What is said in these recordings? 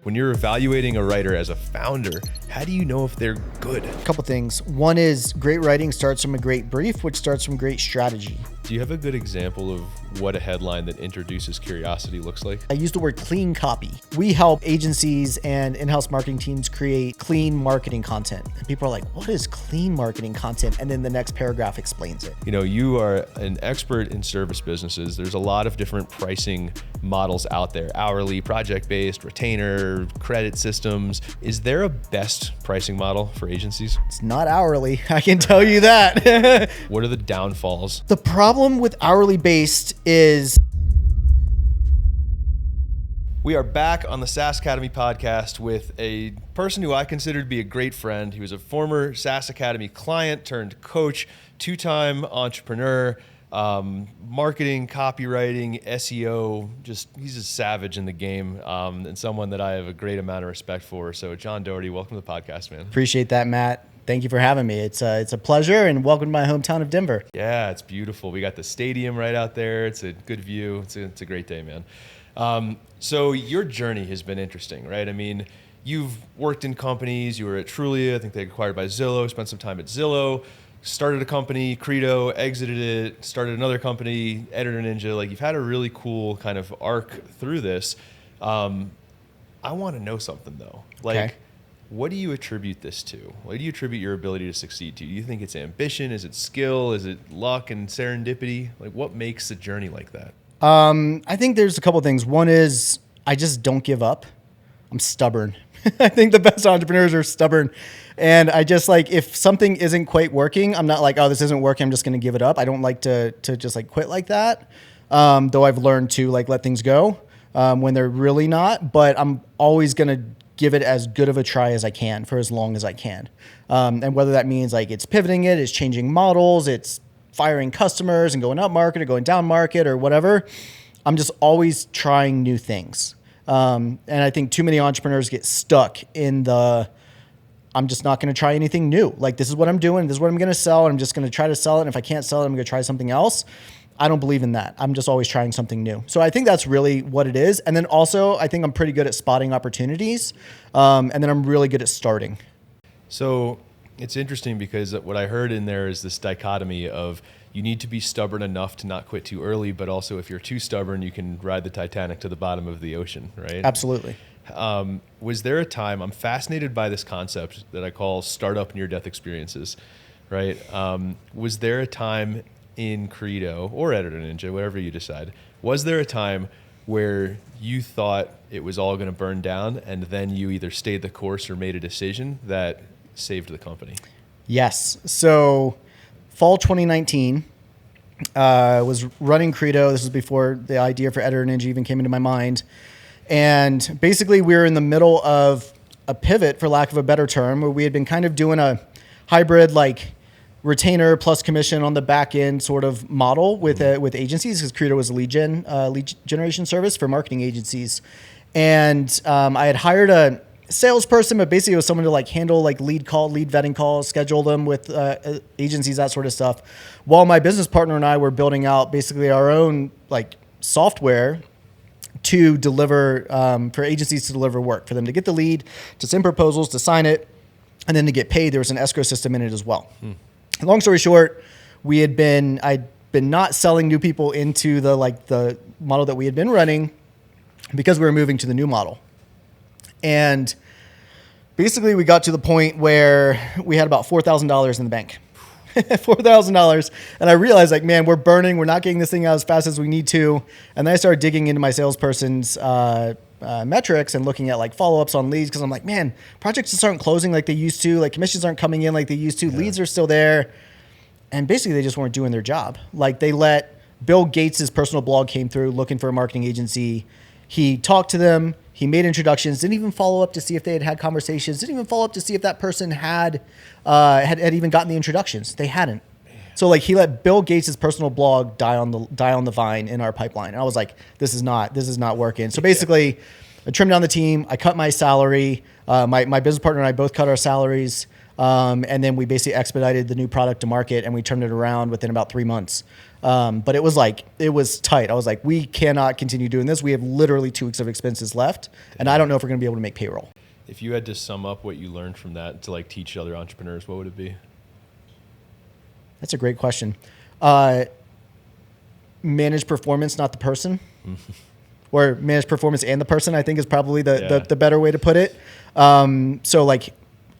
When you're evaluating a writer as a founder, how do you know if they're good? A couple things. One is great writing starts from a great brief, which starts from great strategy. Do you have a good example of what a headline that introduces curiosity looks like? I use the word clean copy. We help agencies and in-house marketing teams create clean marketing content. And people are like, what is clean marketing content? And then the next paragraph explains it. You know, you are an expert in service businesses. There's a lot of different pricing models out there: hourly, project-based, retainer, credit systems. Is there a best pricing model for agencies? It's not hourly, I can tell you that. What are the downfalls? The problem with hourly based is... We are back on the SaaS Academy podcast with a person who I consider to be a great friend. He was a former SaaS Academy client turned coach, two-time entrepreneur, marketing, copywriting, SEO. He's a savage in the game, and someone that I have a great amount of respect for. So John Doherty, welcome to the podcast, man. Appreciate that, Matt. Thank you for having me. It's a pleasure, and welcome to my hometown of Denver. Yeah, it's beautiful. We got the stadium right out there. It's a good view. It's a great day, man. So your journey has been interesting, right? I mean, you've worked in companies. You were at Trulia. I think they got acquired by Zillow, spent some time at Zillow, started a company, Credo, exited it, started another company, EditorNinja. Like, you've had a really cool kind of arc through this. I want to know something though. Okay. What do you attribute this to? What do you attribute your ability to succeed to? Do you think it's ambition? Is it skill? Is it luck and serendipity? Like, what makes a journey like that? I think there's a couple things. One is I just don't give up. I'm stubborn. I think the best entrepreneurs are stubborn. And I just like, if something isn't quite working, I'm not like, oh, this isn't working, I'm just going to give it up. I don't like to just like quit like that. Though I've learned to like let things go when they're really not, but I'm always going to give it as good of a try as I can for as long as I can. And whether that means like it's pivoting it, it's changing models, it's firing customers and going up market or going down market or whatever, I'm just always trying new things. And I think too many entrepreneurs get stuck in I'm just not going to try anything new. Like, this is what I'm doing. This is what I'm going to sell. And I'm just going to try to sell it. And if I can't sell it, I'm going to try something else. I don't believe in that. I'm just always trying something new. So I think that's really what it is. And then also, I think I'm pretty good at spotting opportunities. And then I'm really good at starting. So it's interesting because what I heard in there is this dichotomy of you need to be stubborn enough to not quit too early, but also if you're too stubborn, you can ride the Titanic to the bottom of the ocean, right? Absolutely. Was there a time, I'm fascinated by this concept that I call startup near-death experiences, right? Was there a time in Credo or EditorNinja, whatever you decide, was there a time where you thought it was all going to burn down and then you either stayed the course or made a decision that saved the company? Yes. So fall 2019, was running Credo. This was before the idea for EditorNinja even came into my mind. And basically we were in the middle of a pivot, for lack of a better term, where we had been kind of doing a hybrid, like retainer plus commission on the back end sort of model with agencies, because Credo was a lead generation service for marketing agencies. And I had hired a salesperson, but basically it was someone to like handle like lead vetting calls, schedule them with agencies, that sort of stuff. While my business partner and I were building out basically our own like software to deliver for agencies to deliver work, for them to get the lead, to send proposals, to sign it, and then to get paid. There was an escrow system in it as well. Long story short, I'd been not selling new people into the model that we had been running because we were moving to the new model. And basically we got to the point where we had about $4,000 in the bank. $4,000. And I realized like, man, we're burning. We're not getting this thing out as fast as we need to. And then I started digging into my salesperson's metrics and looking at like follow-ups on leads. Cause I'm like, man, projects just aren't closing like they used to. Like commissions aren't coming in like they used to. Yeah. Leads are still there. And basically they just weren't doing their job. Like they let Bill Gates' personal blog came through looking for a marketing agency. He talked to them. He made introductions, didn't even follow up to see if they had conversations, didn't even follow up to see if that person had even gotten the introductions. They hadn't. So like he let Bill Gates' personal blog die on the vine in our pipeline. And I was like, this is not working. So basically I trimmed down the team. I cut my salary. My business partner and I both cut our salaries. And then we basically expedited the new product to market and we turned it around within about 3 months. But it was tight. I was like, we cannot continue doing this. We have literally 2 weeks of expenses left, and I don't know if we're going to be able to make payroll. If you had to sum up what you learned from that to like teach other entrepreneurs, what would it be? That's a great question. Manage performance, not the person. Or manage performance and the person, I think is probably the better way to put it. So like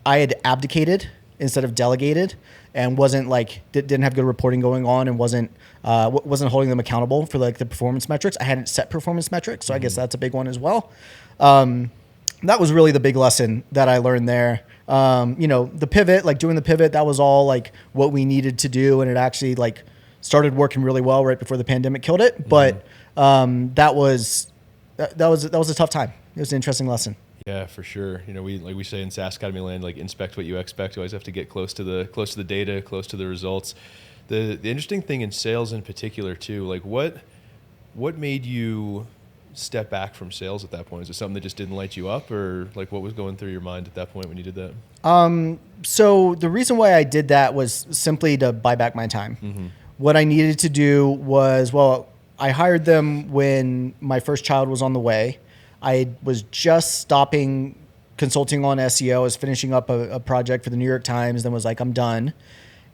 I had abdicated instead of delegated, and wasn't like, didn't have good reporting going on, and wasn't holding them accountable for like the performance metrics. I hadn't set performance metrics. So I guess that's a big one as well. That was really the big lesson that I learned there. The pivot, like doing the pivot, that was all like what we needed to do. And it actually like started working really well right before the pandemic killed it. But that was a tough time. It was an interesting lesson. Yeah, for sure. We say in SaaS Academy land, like inspect what you expect. You always have to get close to the data, close to the results. The interesting thing in sales in particular too, like what made you step back from sales at that point? Is it something that just didn't light you up, or like what was going through your mind at that point when you did that? So the reason why I did that was simply to buy back my time. What I needed to do was, I hired them when my first child was on the way. I was just stopping consulting on SEO. I was finishing up a project for the New York Times, then was like, I'm done.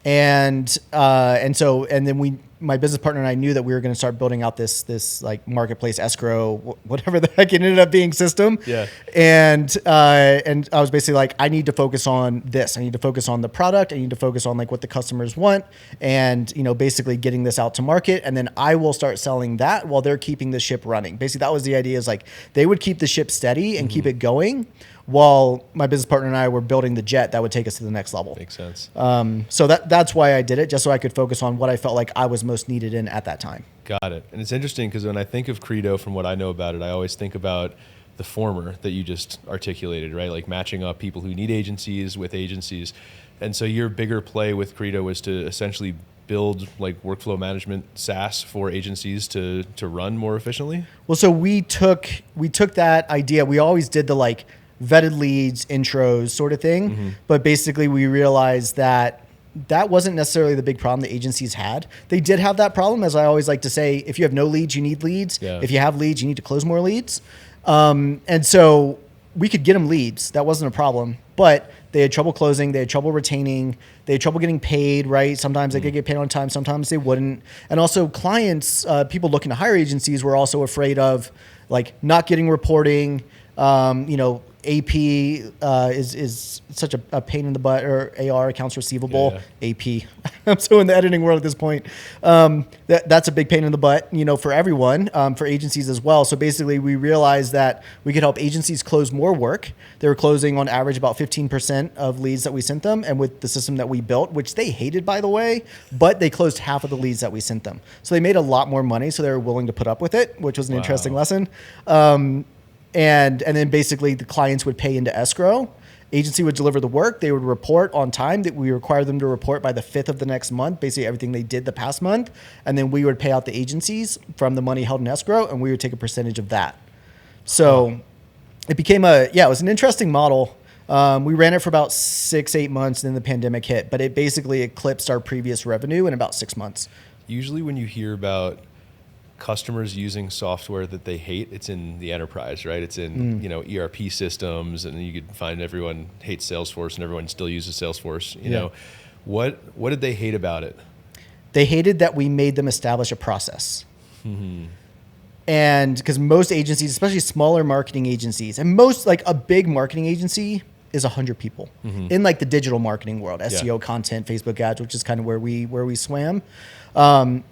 And then my business partner and I knew that we were going to start building out this like marketplace escrow, whatever the heck it ended up being system. Yeah. And I was basically like, I need to focus on this. I need to focus on the product. I need to focus on like what the customers want, and basically getting this out to market. And then I will start selling that while they're keeping the ship running. Basically, that was the idea, is like they would keep the ship steady and keep it going, while my business partner and I were building the jet that would take us to the next level. Makes sense. So that's why I did it, just so I could focus on what I felt like I was most needed in at that time. Got it. And it's interesting because when I think of Credo, from what I know about it, I always think about the former that you just articulated, right? Like matching up people who need agencies with agencies. And so your bigger play with Credo was to essentially build like workflow management SaaS for agencies to run more efficiently? Well, so we took that idea. We always did the like vetted leads, intros sort of thing. But basically we realized that wasn't necessarily the big problem the agencies had. They did have that problem, as I always like to say, if you have no leads, you need leads. Yeah. If you have leads, you need to close more leads. And so we could get them leads. That wasn't a problem, but they had trouble closing. They had trouble retaining. They had trouble getting paid, right? Sometimes they could get paid on time. Sometimes they wouldn't. And also clients, people looking to hire agencies, were also afraid of like not getting reporting, AP is such a pain in the butt, or AR, accounts receivable. Yeah. AP. I'm so in the editing world at this point. That's a big pain in the butt, for everyone, for agencies as well. So basically we realized that we could help agencies close more work. They were closing on average about 15% of leads that we sent them. And with the system that we built, which they hated, by the way, but they closed half of the leads that we sent them. So they made a lot more money. So they were willing to put up with it, which was an interesting lesson. And then basically the clients would pay into escrow. Agency would deliver the work. They would report on time. That we require them to report by the 5th of the next month, basically everything they did the past month. And then we would pay out the agencies from the money held in escrow, and we would take a percentage of that. So it became it was an interesting model. We ran it for about 6-8 months, and then the pandemic hit, but it basically eclipsed our previous revenue in about 6 months. Usually when you hear about customers using software that they hate, it's in the enterprise, right? It's in ERP systems, and you could find everyone hates Salesforce and everyone still uses Salesforce. You know, what did they hate about it? They hated that we made them establish a process. And because most agencies, especially smaller marketing agencies, and most like a big marketing agency is 100 people in like the digital marketing world, SEO, content, Facebook ads, which is kind of where we swam.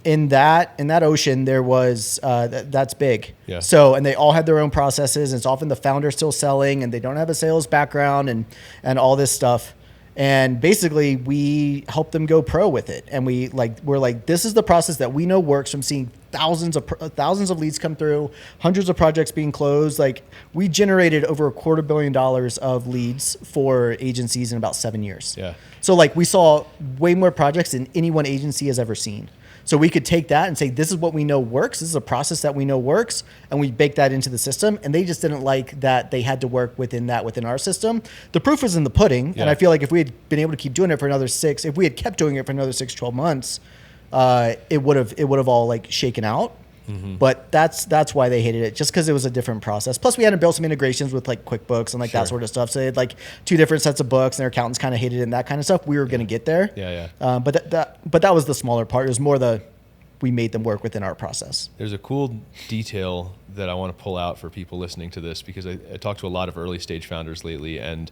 In that ocean, there was that's big. Yeah. So, and they all had their own processes. And it's often the founder still selling, and they don't have a sales background and all this stuff. And basically, we help them go pro with it. And we're like, this is the process that we know works from seeing thousands of leads come through, hundreds of projects being closed. Like, we generated over $250 million of leads for agencies in about 7 years. Yeah. So like, we saw way more projects than any one agency has ever seen. So we could take that and say, this is what we know works. This is a process that we know works. And we bake that into the system. And they just didn't like that they had to work within our system. The proof was in the pudding. Yeah. And I feel like if we had been able to keep doing it for another if we had kept doing it for another 6, 12 months, it would have all like shaken out. But that's why they hated it, just because it was a different process. Plus, we had to build some integrations with like QuickBooks and like that sort of stuff. So they had like 2 different sets of books, and their accountants kind of hated it and that kind of stuff. We were going to get there. But that was the smaller part. It was more we made them work within our process. There's a cool detail that I want to pull out for people listening to this, because I talked to a lot of early stage founders lately, and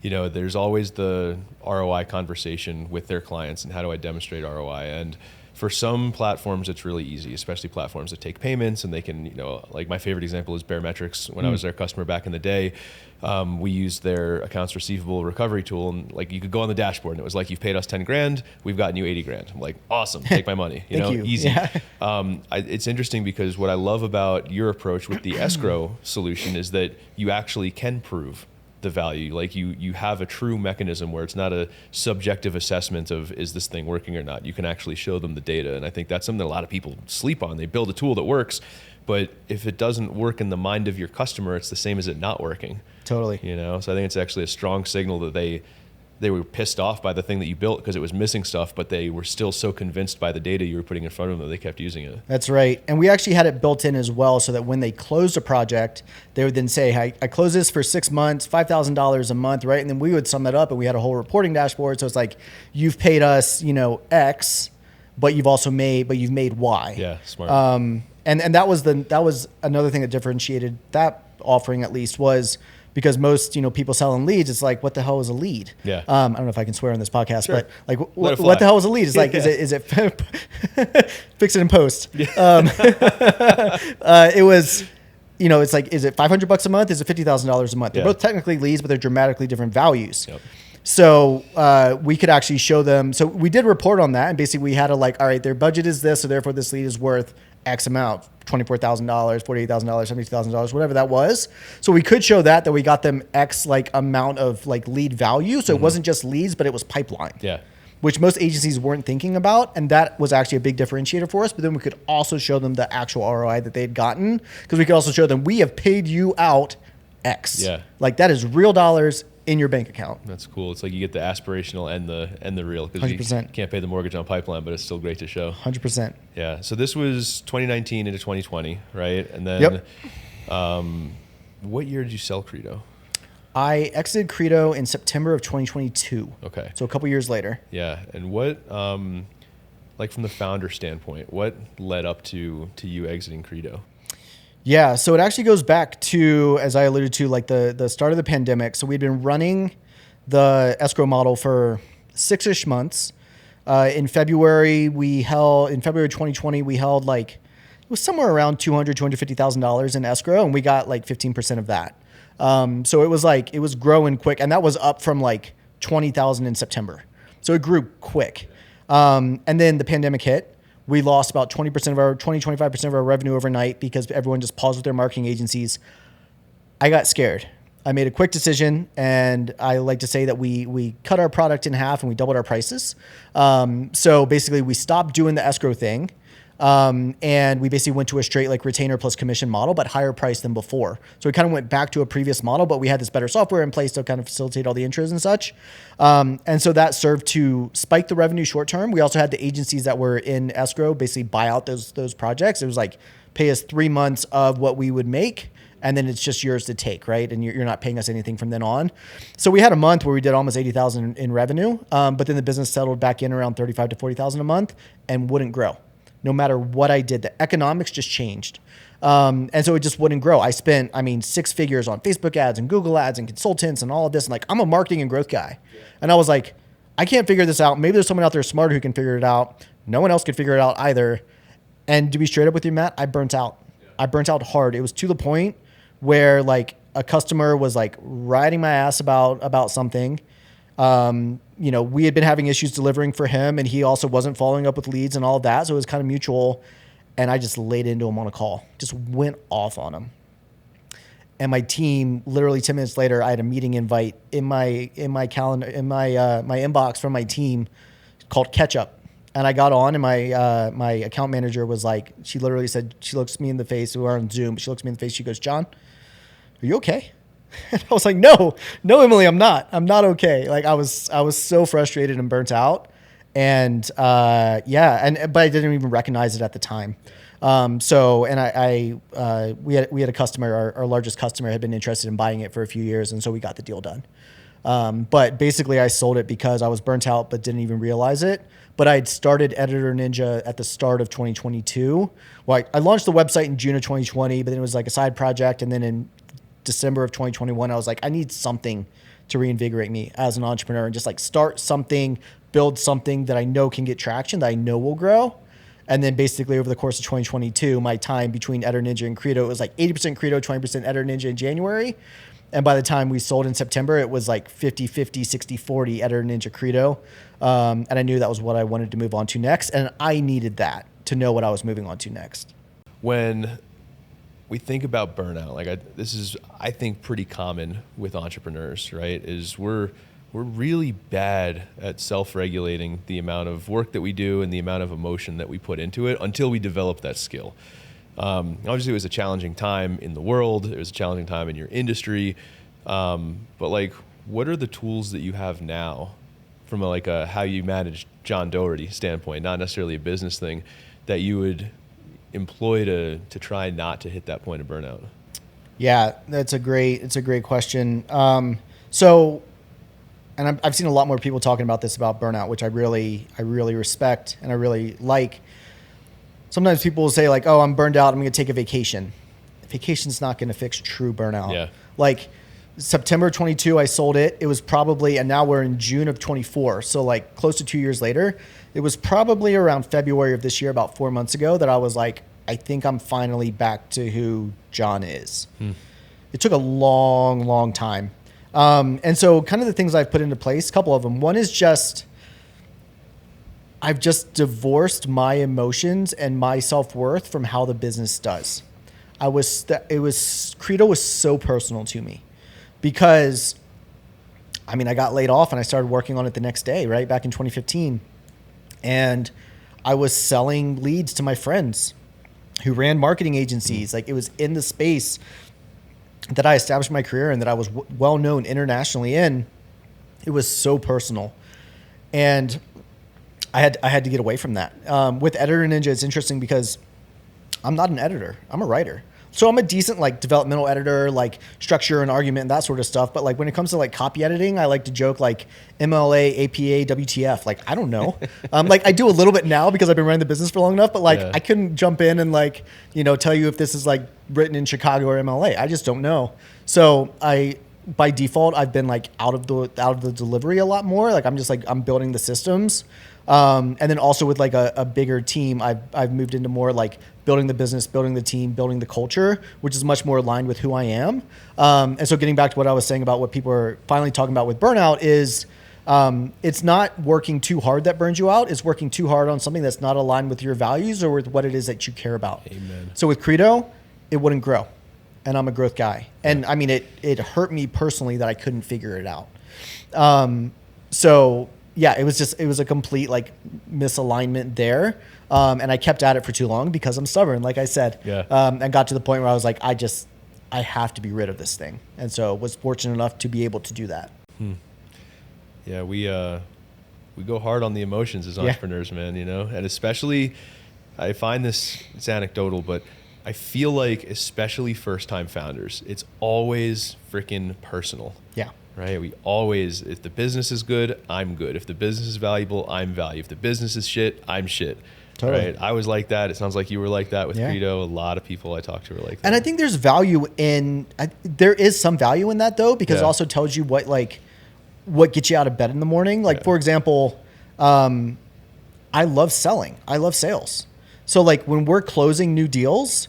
there's always the ROI conversation with their clients and how do I demonstrate ROI. And for some platforms, it's really easy, especially platforms that take payments, and they can, like my favorite example is Baremetrics. When I was their customer back in the day, we used their accounts receivable recovery tool, and like you could go on the dashboard and it was like, you've paid us 10 grand, we've gotten you 80 grand. I'm like, awesome, take my money, Thank you. Easy. Yeah. It's interesting because what I love about your approach with the escrow solution is that you actually can prove the value. Like you have a true mechanism where it's not a subjective assessment of, is this thing working or not? You can actually show them the data. And I think that's something that a lot of people sleep on. They build a tool that works, but if it doesn't work in the mind of your customer, it's the same as it not working. Totally. So I think it's actually a strong signal that they were pissed off by the thing that you built because it was missing stuff, but they were still so convinced by the data you were putting in front of them that they kept using it. That's right. And we actually had it built in as well, so that when they closed a project, they would then say, hey, I closed this for 6 months, $5,000 a month, right? And then we would sum that up, and we had a whole reporting dashboard. So it's like, you've paid us, X, but you've made Y. Yeah, smart. And that was another thing that differentiated that offering, at least, was because most people selling leads, it's like, what the hell is a lead? Yeah. I don't know if I can swear on this podcast, Sure. but like, what the hell is a lead? It's like, is it fix it in post? Yeah. It was, it's like, is it $500 a month? Is it $50,000 a month? They're both technically leads, but they're dramatically different values. Yep. So we could actually show them. So we did report on that, and basically we had to all right, their budget is this, so therefore this lead is worth X amount, $24,000, $48,000, $72,000, whatever that was. So we could show that we got them X amount of lead value. So it wasn't just leads, but it was pipeline. Yeah. Which most agencies weren't thinking about, and that was actually a big differentiator for us. But then we could also show them the actual ROI that they'd gotten, because we could also show them, we have paid you out X. Yeah. That is real dollars in your bank account. That's cool. It's like you get the aspirational and the real, because you 100%. Can't pay the mortgage on pipeline, but it's still great to show. 100%. Yeah. So this was 2019 into 2020, right? And then, what year did you sell Credo? I exited Credo in September of 2022. Okay. So a couple years later. Yeah. And what, from the founder standpoint, what led up to you exiting Credo? Yeah, so it actually goes back to, as I alluded to, the start of the pandemic. So we'd been running the escrow model for 6-ish months. In February 2020, we held it was somewhere around $250,000 in escrow, and we got 15% of that. So it was growing quick, and that was up from 20,000 in September. So it grew quick. And then the pandemic hit. We lost about 25% of our revenue overnight because everyone just paused with their marketing agencies. I got scared. I made a quick decision, and I like to say that we cut our product in half and we doubled our prices. So basically we stopped doing the escrow thing. And we basically went to a straight retainer plus commission model, but higher price than before. So we kind of went back to a previous model, but we had this better software in place to kind of facilitate all the intros and such. And so that served to spike the revenue short term. We also had the agencies that were in escrow basically buy out those projects. It was pay us 3 months of what we would make, and then it's just yours to take, right? And you're not paying us anything from then on. So we had a month where we did almost 80,000 in revenue, but then the business settled back in around 35 to 40,000 a month and wouldn't grow. No matter what I did, the economics just changed. And so it just wouldn't grow. I spent, 6 figures on Facebook ads and Google ads and consultants and all of this. And I'm a marketing and growth guy. Yeah. And I was like, I can't figure this out. Maybe there's someone out there smarter who can figure it out. No one else could figure it out either. And to be straight up with you, Matt, I burnt out. Yeah. I burnt out hard. It was to the point where a customer was riding my ass about something. We had been having issues delivering for him, and he also wasn't following up with leads and all of that. So it was kind of mutual. And I just laid into him on a call, just went off on him. And my team, literally 10 minutes later, I had a meeting invite in my calendar, my inbox from my team called Catch Up. And I got on, and my account manager was she literally said, she looks me in the face. We were on Zoom, but she looks me in the face. She goes, "John, are you okay?" And I was like, no, Emily, I'm not okay. I was so frustrated and burnt out. And but I didn't even recognize it at the time. We had a customer, our largest customer had been interested in buying it for a few years. And so we got the deal done. But basically I sold it because I was burnt out, but didn't even realize it. But I'd started EditorNinja at the start of 2022. Well, I launched the website in June of 2020, but then it was like a side project. And then in December of 2021, I was like, I need something to reinvigorate me as an entrepreneur and just like start something, build something that I know can get traction, that I know will grow. And then basically over the course of 2022, my time between EditorNinja and Credo, it was like 80% Credo, 20% EditorNinja in January. And by the time we sold in September, it was like 50-50, 60-40 EditorNinja Credo. And I knew that was what I wanted to move on to next. And I needed that to know what I was moving on to next. When we think about burnout, this is, I think, pretty common with entrepreneurs, right? Is we're really bad at self-regulating the amount of work that we do and the amount of emotion that we put into it until we develop that skill. Obviously, it was a challenging time in the world. It was a challenging time in your industry. But like, what are the tools that you have now from a how you manage John Doherty standpoint, not necessarily a business thing, that you would employ to try not to hit that point of burnout? Yeah, it's a great question. And I've seen a lot more people talking about this, about burnout, which I really respect and I really like. Sometimes people will say like, oh, I'm burned out, I'm going to take a vacation. Vacation's not going to fix true burnout. Yeah. Like September 22, I sold it. It was probably, and now we're in June of 24. So like close to 2 years later, it was probably around February of this year, about 4 months ago, that I was like, I think I'm finally back to who John is. It took a long, long time. And so kind of the things I've put into place, a couple of them. One is I've just divorced my emotions and my self-worth from how the business does. Credo was so personal to me because I got laid off and I started working on it the next day, right? Back in 2015. And I was selling leads to my friends who ran marketing agencies. Like, it was in the space that I established my career and that I was well known internationally in. It was so personal. And I had to get away from that. With EditorNinja, it's interesting because I'm not an editor. I'm a writer. So I'm a decent like developmental editor, like structure and argument and that sort of stuff. But like when it comes to like copy editing, I like to joke like MLA, APA, WTF. Like, I don't know. Like I do a little bit now because I've been running the business for long enough, but like I couldn't jump in and like, tell you if this is like written in Chicago or MLA. I just don't know. So by default, I've been like out of the delivery a lot more. Like I'm building the systems. And then also with like a bigger team, I've moved into more like building the business, building the team, building the culture, which is much more aligned with who I am. And so getting back to what I was saying about what people are finally talking about with burnout is it's not working too hard that burns you out. It's working too hard on something that's not aligned with your values or with what it is that you care about. Amen. So with Credo, it wouldn't grow. And I'm a growth guy. And I mean, it hurt me personally that I couldn't figure it out. Yeah, it was a complete like misalignment there. And I kept at it for too long because I'm stubborn, like I said. Yeah. And got to the point where I was like, I have to be rid of this thing. And so was fortunate enough to be able to do that. Yeah, we go hard on the emotions as entrepreneurs, man, and especially, I find it's anecdotal, but I feel like especially first-time founders, it's always freaking personal. Yeah. Right? We always, if the business is good, I'm good. If the business is valuable, I'm valuable. If the business is shit, I'm shit. Totally. Right? I was like that. It sounds like you were like that with Credo. A lot of people I talk to were like that. And I think there's value there is some value in that though, because it also tells you what gets you out of bed in the morning. Like for example, I love selling. I love sales. So like when we're closing new deals,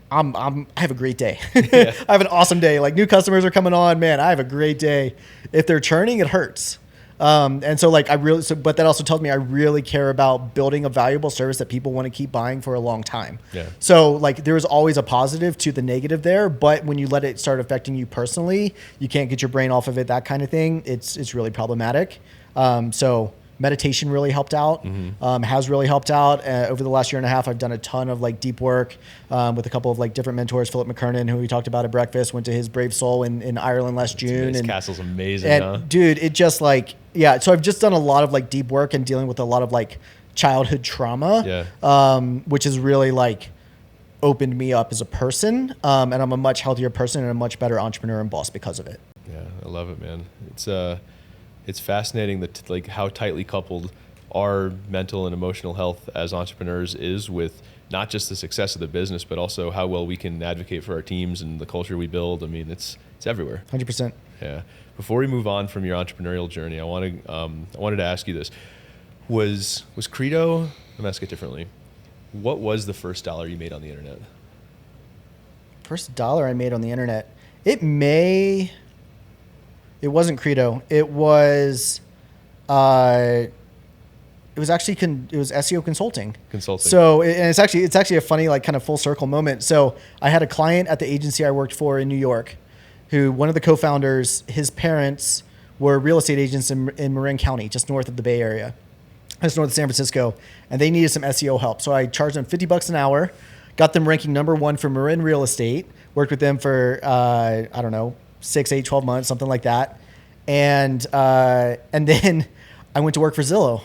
I have a great day. I have an awesome day. Like new customers are coming on, man, I have a great day. If they're churning, it hurts. And so like but that also tells me I really care about building a valuable service that people want to keep buying for a long time. Yeah. So like there's always a positive to the negative there, but when you let it start affecting you personally, you can't get your brain off of it, that kind of thing. It's really problematic. So meditation really helped out, has really helped out. Over the last year and a half, I've done a ton of like deep work with a couple of like different mentors. Philip McKernan, who we talked about at breakfast, went to his Brave Soul in Ireland last June. His and castle's amazing, and dude, it just like, yeah. So I've just done a lot of like deep work and dealing with a lot of like childhood trauma, which has really like opened me up as a person. And I'm a much healthier person and a much better entrepreneur and boss because of it. Yeah, I love it, man. It's fascinating that like how tightly coupled our mental and emotional health as entrepreneurs is with not just the success of the business, but also how well we can advocate for our teams and the culture we build. I mean, it's everywhere. 100%. Yeah. Before we move on from your entrepreneurial journey, I wanted to ask you this: was Credo? I'm gonna ask it differently. What was the first dollar you made on the internet? First dollar I made on the internet. It wasn't Credo. It was actually SEO consulting. So and it's actually a funny like kind of full circle moment. So I had a client at the agency I worked for in New York, who one of the co-founders, his parents were real estate agents in Marin County, just north of the Bay Area, just north of San Francisco, and they needed some SEO help. So I charged them $50 an hour, got them ranking #1 for Marin real estate. Worked with them for I don't know, 6, 8, 12 months, something like that. And then I went to work for Zillow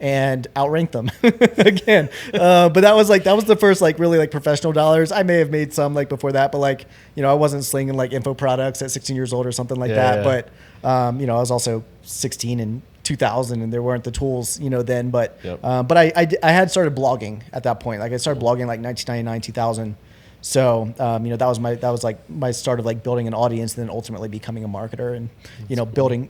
and outranked them again. But that was the first like really like professional dollars. I may have made some like before that, but like, I wasn't slinging like info products at 16 years old or something like that. Yeah. But, I was also 16 in 2000 and there weren't the tools, then, but, yep. But I had started blogging at that point. Like I started blogging like 1999, 2000. So, that was like my start of like building an audience and then ultimately becoming a marketer and,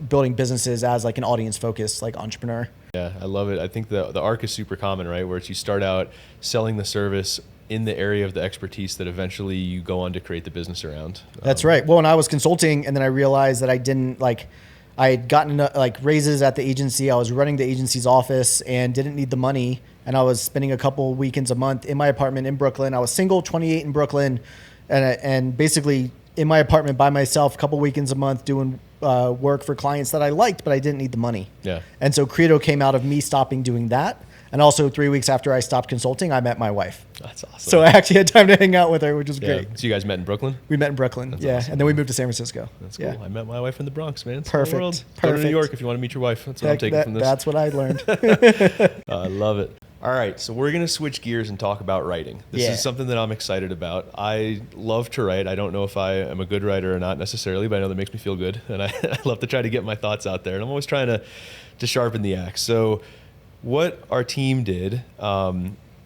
building businesses as like an audience focused like entrepreneur. Yeah, I love it. I think the arc is super common, right? Where it's you start out selling the service in the area of the expertise that eventually you go on to create the business around. That's right. Well, when I was consulting and then I realized that I had gotten like raises at the agency. I was running the agency's office and didn't need the money. And I was spending a couple weekends a month in my apartment in Brooklyn. I was single, 28 in Brooklyn, and basically in my apartment by myself, a couple weekends a month doing work for clients that I liked, but I didn't need the money. Yeah. And so Credo came out of me stopping doing that. And also 3 weeks after I stopped consulting, I met my wife. That's awesome. So I actually had time to hang out with her, which was great. So you guys met in Brooklyn? We met in Brooklyn. That's awesome. And then we moved to San Francisco. That's cool. Yeah. I met my wife in the Bronx, man. Perfect. World. Go to New York if you want to meet your wife. That's what I'm taking from this. That's what I learned. I love it. All right, so we're going to switch gears and talk about writing. This is something that I'm excited about. I love to write. I don't know if I am a good writer or not necessarily, but I know that makes me feel good. And I love to try to get my thoughts out there. And I'm always trying to sharpen the axe. So what our team did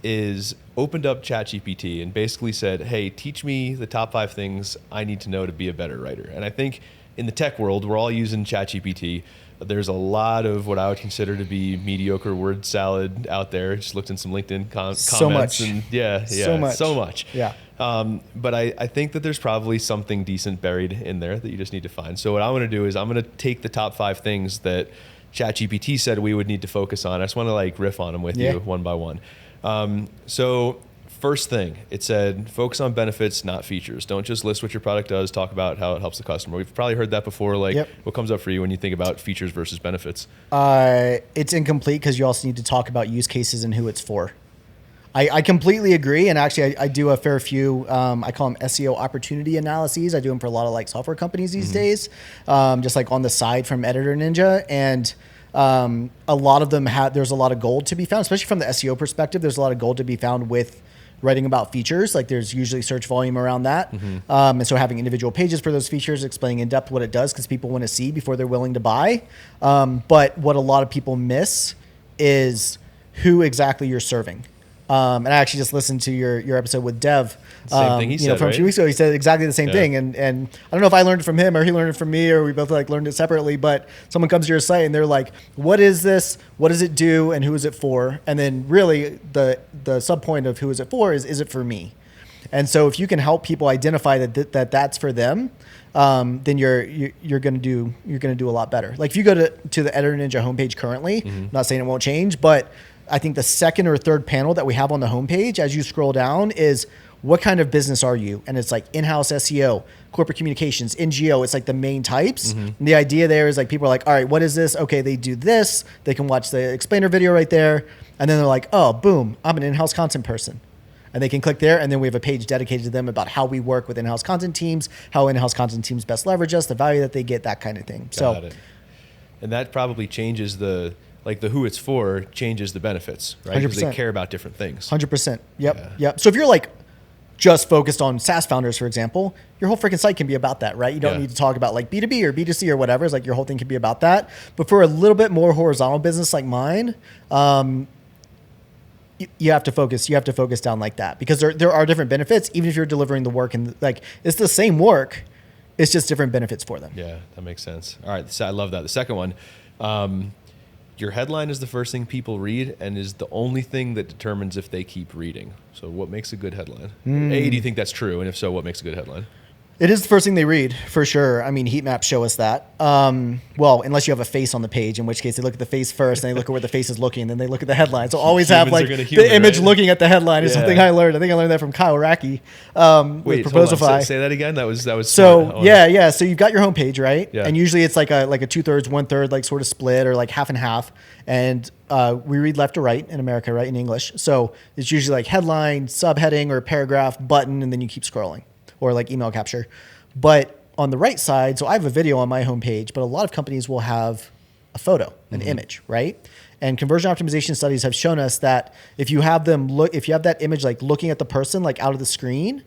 is opened up ChatGPT and basically said, hey, teach me the top 5 things I need to know to be a better writer. And I think in the tech world, we're all using ChatGPT. There's a lot of what I would consider to be mediocre word salad out there. Just looked in some LinkedIn comments. So much. And so much. Yeah. But I think that there's probably something decent buried in there that you just need to find. So what I'm going to do is I'm going to take the top 5 things that ChatGPT said we would need to focus on. I just want to like riff on them with you one by one. So first thing, it said, focus on benefits, not features. Don't just list what your product does, talk about how it helps the customer. We've probably heard that before. What comes up for you when you think about features versus benefits? It's incomplete because you also need to talk about use cases and who it's for. I completely agree. And actually, I do a fair few, I call them SEO opportunity analyses. I do them for a lot of like software companies these days, just like on the side from EditorNinja. And a lot of them there's a lot of gold to be found, especially from the SEO perspective. There's a lot of gold to be found with writing about features. Like there's usually search volume around that. And so having individual pages for those features, explaining in depth what it does, because people want to see before they're willing to buy. But what a lot of people miss is who exactly you're serving. And I actually just listened to your episode with Dev, same thing he said, from a few weeks ago. He said exactly the same thing. And I don't know if I learned it from him or he learned it from me or we both like learned it separately, but someone comes to your site and they're like, what is this? What does it do? And who is it for? And then really the sub point of who is it for is it for me? And so if you can help people identify that's for them, then you're going to do a lot better. Like if you go to the EditorNinja homepage currently, I'm not saying it won't change, but I think the second or third panel that we have on the homepage as you scroll down is what kind of business are you? And it's like in-house SEO, corporate communications, NGO. It's like the main types. And the idea there is like people are like, all right, what is this? Okay, they do this. They can watch the explainer video right there. And then they're like, oh, boom, I'm an in-house content person. And they can click there, and then we have a page dedicated to them about how we work with in-house content teams, how in-house content teams best leverage us, the value that they get, that kind of thing. Got it. And that probably changes the who it's for, changes the benefits, right? Because they care about different things. 100%. Yep. So if you're like just focused on SaaS founders, for example, your whole freaking site can be about that, right? You don't need to talk about like B2B or B2C or whatever. It's like your whole thing can be about that. But for a little bit more horizontal business like mine, you have to focus. You have to focus down like that, because there are different benefits, even if you're delivering the work, and like it's the same work, it's just different benefits for them. Yeah, that makes sense. All right, I love that. The second one, your headline is the first thing people read and is the only thing that determines if they keep reading. So what makes a good headline? A, do you think that's true? And if so, what makes a good headline? It is the first thing they read, for sure. I mean, heat maps show us that. Well, unless you have a face on the page, in which case they look at the face first, and they look at where the face is looking, and then they look at the headline. So always have like the image looking at the headline is something I learned. I think I learned that from Kyle Racky with Proposalify. Say that again. That was so smart. yeah. So you've got your homepage, right? Yeah. And usually it's like a 2/3, 1/3, like sort of split, or like half and half. And we read left to right in America, right, in English. So it's usually like headline, subheading, or paragraph, button, and then you keep scrolling, or like email capture. But on the right side, so I have a video on my homepage, but a lot of companies will have a photo, an image, right? And conversion optimization studies have shown us that if you have that image like looking at the person like out of the screen,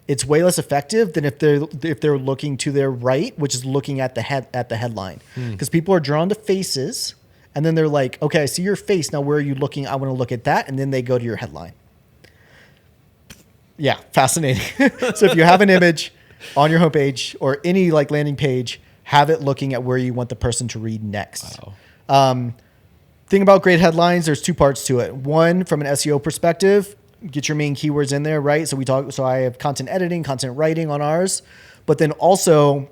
it's way less effective than if they're looking to their right, which is looking at the headline, because people are drawn to faces, and then they're like, okay, I see your face. Now where are you looking? I want to look at that, and then they go to your headline. Yeah, fascinating. So if you have an image on your homepage or any like landing page, have it looking at where you want the person to read next. Wow. Thing about great headlines, there's two parts to it. One, from an SEO perspective, get your main keywords in there, right? So I have content editing, content writing on ours, but then also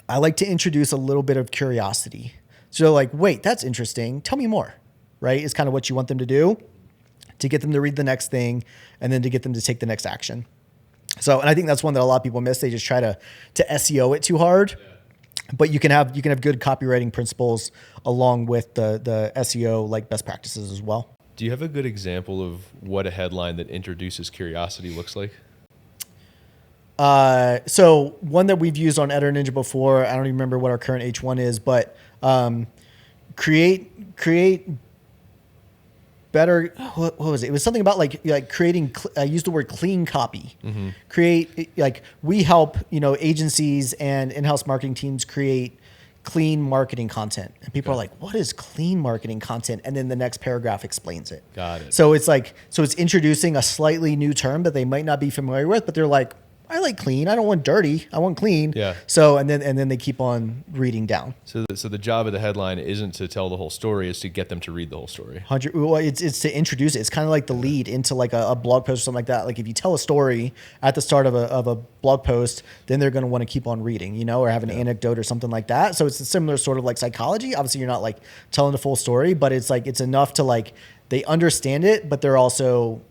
I like to introduce a little bit of curiosity. So like, wait, that's interesting. Tell me more, right? Is kind of what you want them to do to get them to read the next thing, and then to get them to take the next action. So, and I think that's one that a lot of people miss. They just try to SEO it too hard, but you can have good copywriting principles along with the SEO like best practices as well. Do you have a good example of what a headline that introduces curiosity looks like? So one that we've used on EditorNinja before, I don't even remember what our current H1 is, but create better, what was it? It was something about like creating, I used the word clean copy. Create, like we help, agencies and in-house marketing teams create clean marketing content. And people are like, what is clean marketing content? And then the next paragraph explains it. Got it. So it's introducing a slightly new term that they might not be familiar with, but they're like, I like clean. I don't want dirty. I want clean. Yeah. So and then they keep on reading down. So the job of the headline isn't to tell the whole story; it's to get them to read the whole story. Well, it's to introduce it. It's kind of like the lead into like a blog post or something like that. Like if you tell a story at the start of a blog post, then they're going to want to keep on reading, or have an anecdote or something like that. So it's a similar sort of like psychology. Obviously, you're not like telling the full story, but it's like it's enough to like they understand it, but they're also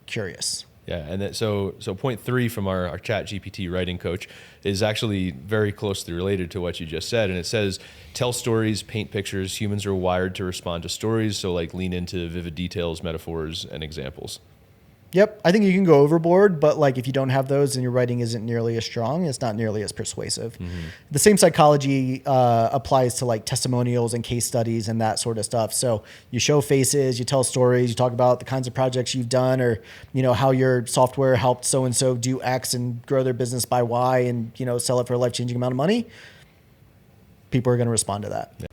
curious. Yeah, and that, so point 3 from our Chat GPT writing coach is actually very closely related to what you just said, and it says, tell stories, paint pictures. Humans are wired to respond to stories, so like lean into vivid details, metaphors, and examples. Yep, I think you can go overboard, but like if you don't have those and your writing isn't nearly as strong, it's not nearly as persuasive. The same psychology applies to like testimonials and case studies and that sort of stuff. So you show faces, you tell stories, you talk about the kinds of projects you've done, or how your software helped so and so do X and grow their business by Y, and sell it for a life-changing amount of money. People are going to respond to that. Yeah.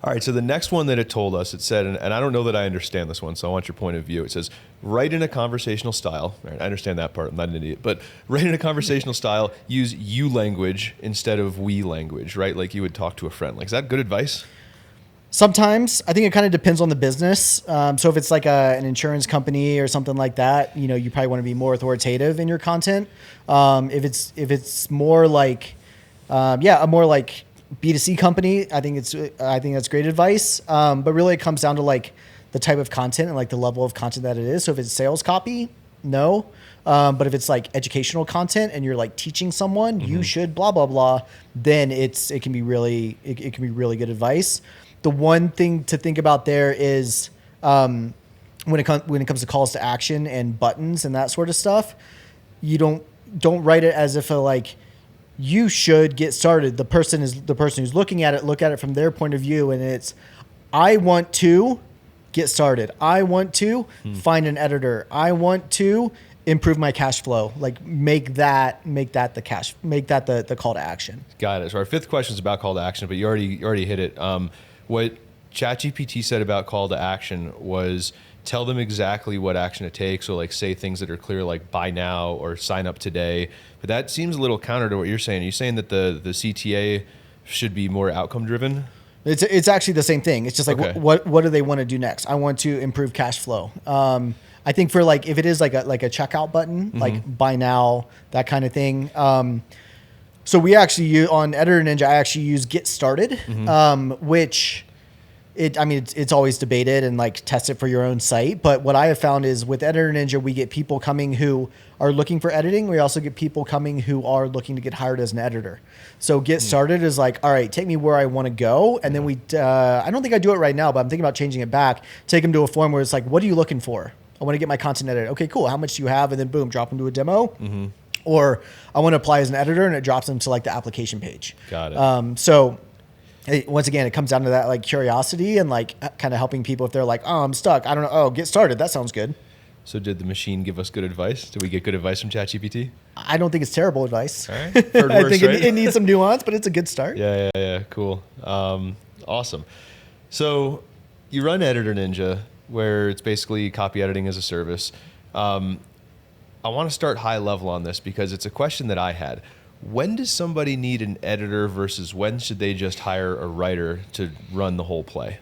All right, so the next one that it told us, it said, and I don't know that I understand this one, so I want your point of view. It says, write in a conversational style. Right, I understand that part, I'm not an idiot. But write in a conversational style, use you language instead of we language, right? Like you would talk to a friend. Like, is that good advice? Sometimes. I think it kind of depends on the business. So if it's like an insurance company or something like that, you probably want to be more authoritative in your content. If it's more like, a more like B2C company, I think that's great advice. But really it comes down to like the type of content and like the level of content that it is. So if it's sales copy, no. But if it's like educational content and you're like teaching someone, you should blah, blah, blah, then it can be really good advice. The one thing to think about there is, when it comes to calls to action and buttons and that sort of stuff, you don't write it as if you should get started. The person who's looking at it, look at it from their point of view. And it's, I want to get started. I want to find an editor. I want to improve my cash flow. Like make that the call to action. Got it. So our fifth question is about call to action, but you already hit it. What ChatGPT said about call to action was tell them exactly what action it takes. So like say things that are clear, like buy now or sign up today. But that seems a little counter to what you're saying. Are you saying that the CTA should be more outcome driven? It's actually the same thing. It's just like, okay. what do they want to do next? I want to improve cash flow. I think for like, if it is like a checkout button, like buy now, that kind of thing. So we actually use on EditorNinja, I actually use Get Started, which it's always debated and like test it for your own site. But what I have found is with EditorNinja, we get people coming who are looking for editing. We also get people coming who are looking to get hired as an editor. So Get Started is like, all right, take me where I want to go. And then I don't think I do it right now, but I'm thinking about changing it back. Take them to a form where it's like, what are you looking for? I want to get my content edited. Okay, cool. How much do you have? And then boom, drop them to a demo. Or I want to apply as an editor, and it drops them to like the application page. Got it. So once again, it comes down to that like curiosity and like kind of helping people if they're like, oh, I'm stuck. I don't know. Oh, Get Started. That sounds good. So did the machine give us good advice? Did we get good advice from ChatGPT? I don't think it's terrible advice. All right. Heard I worse, think right? it needs some nuance, but it's a good start. Yeah. Cool. Awesome. So you run EditorNinja, where it's basically copy editing as a service. I want to start high level on this because it's a question that I had. When does somebody need an editor versus when should they just hire a writer to run the whole play?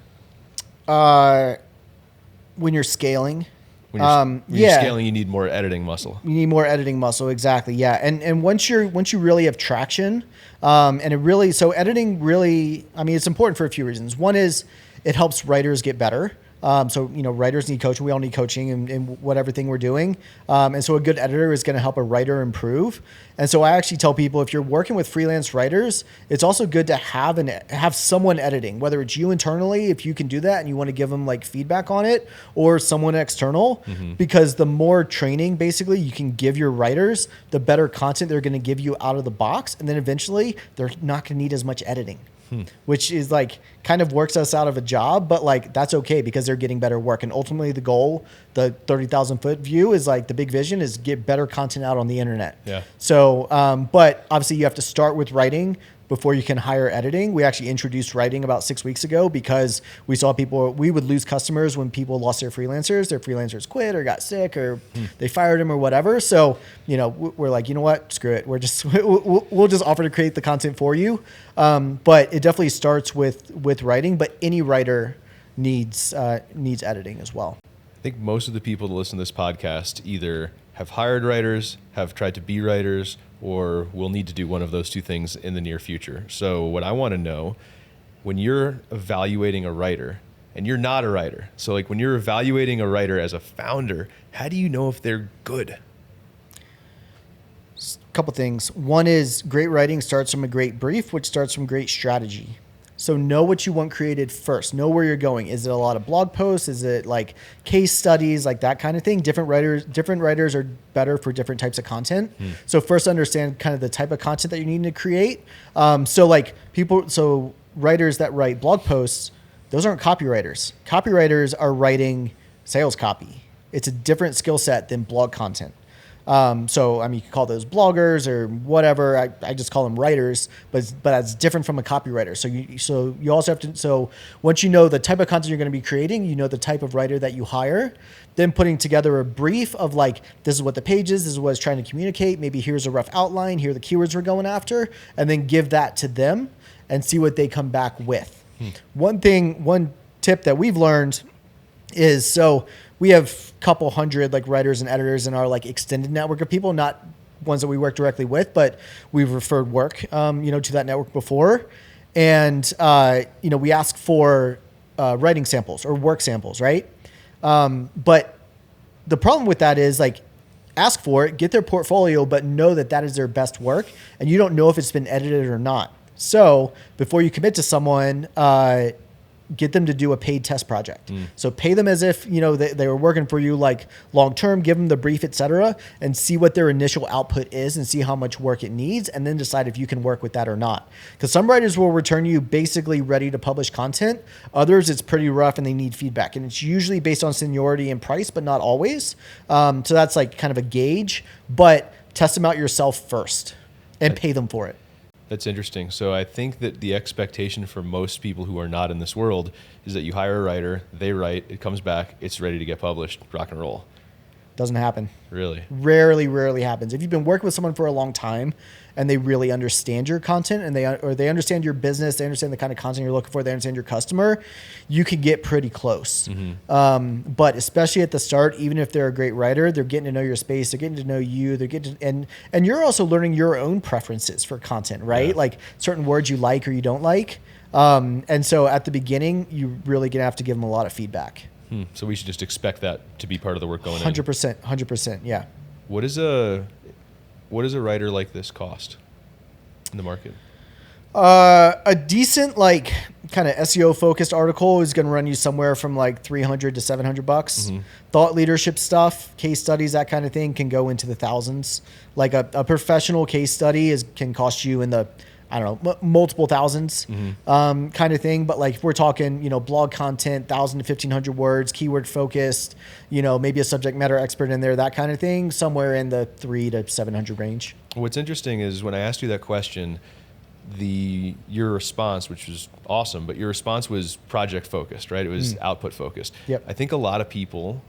When you're scaling. When you're scaling, you need more editing muscle. You need more editing muscle, exactly. Yeah, and once you really have traction, and it really, so editing really, it's important for a few reasons. One is it helps writers get better. So, writers need coaching. We all need coaching in whatever thing we're doing. And so a good editor is going to help a writer improve. And so I actually tell people, if you're working with freelance writers, it's also good to have someone editing, whether it's you internally, if you can do that and you want to give them like feedback on it, or someone external, because the more training basically you can give your writers, the better content they're going to give you out of the box. And then eventually they're not going to need as much editing. Which is like kind of works us out of a job, but like that's okay because they're getting better work. And ultimately the goal, the 30,000 foot view is like the big vision is get better content out on the internet. Yeah. So, but obviously you have to start with writing before you can hire editing. We actually introduced writing about 6 weeks ago because we saw we would lose customers when people lost their freelancers quit or got sick or they fired them or whatever. So, we're like, you know what, screw it. We'll just offer to create the content for you. But it definitely starts with writing, but any writer needs editing as well. I think most of the people that listen to this podcast either have hired writers, have tried to be writers, or will need to do one of those two things in the near future. So what I want to know, when you're evaluating a writer, and you're not a writer, so like when you're evaluating a writer as a founder, how do you know if they're good? A couple things. One is great writing starts from a great brief, which starts from great strategy. So know what you want created first. Know where you're going. Is it a lot of blog posts? Is it like case studies, like that kind of thing? Different writers are better for different types of content. So first understand kind of the type of content that you need to create. So writers that write blog posts, those aren't copywriters. Copywriters are writing sales copy. It's a different skill set than blog content. You can call those bloggers or whatever. I just call them writers, but that's different from a copywriter. So you also have to, so once you know the type of content you're going to be creating, you know the type of writer that you hire, then putting together a brief of like, this is what the page is, this is what it's trying to communicate. Maybe here's a rough outline, here are the keywords we're going after, and then give that to them and see what they come back with. One tip that we've learned is, so we have a couple hundred like writers and editors in our like extended network of people, not ones that we work directly with, but we've referred work, to that network before. And, we ask for writing samples or work samples, right? But the problem with that is like, ask for it, get their portfolio, but know that that is their best work, and you don't know if it's been edited or not. So before you commit to someone, get them to do a paid test project. So pay them as if, they were working for you like long-term, give them the brief, et cetera, and see what their initial output is and see how much work it needs, and then decide if you can work with that or not. Because some writers will return you basically ready to publish content. Others, it's pretty rough and they need feedback. And it's usually based on seniority and price, but not always. So that's like kind of a gauge, but test them out yourself first and pay them for it. That's interesting. So I think that the expectation for most people who are not in this world is that you hire a writer, they write, it comes back, it's ready to get published, rock and roll. Doesn't happen. Really? Rarely happens. If you've been working with someone for a long time and they really understand your content and they understand your business, they understand the kind of content you're looking for, they understand your customer, you can get pretty close. But especially at the start, even if they're a great writer, they're getting to know your space, they're getting to know you, they're getting to, and you're also learning your own preferences for content, right? Yeah. Like certain words you like or you don't like. And so at the beginning, you really gonna have to give them a lot of feedback. So we should just expect that to be part of the work going 100%, yeah. What does a writer like this cost in the market? A decent like kind of SEO focused article is going to run you somewhere from like $300 to $700. Thought leadership stuff, case studies, that kind of thing can go into the thousands. Like a professional case study can cost you in the, I don't know, multiple thousands kind of thing. But like if we're talking, blog content, 1,000 to 1,500 words, keyword focused, maybe a subject matter expert in there, that kind of thing, somewhere in the 300 to 700 range. What's interesting is when I asked you that question, your response, which was awesome, but your response was project focused, right? It was output focused. Yep. I think a lot of people,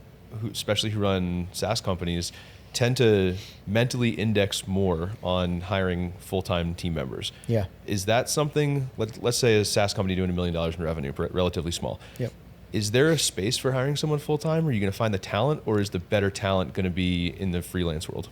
especially who run SaaS companies, tend to mentally index more on hiring full-time team members. Yeah. Is that something, let's say a SaaS company doing $1 million in revenue, relatively small. Yep. Is there a space for hiring someone full-time? Are you going to find the talent, or is the better talent going to be in the freelance world?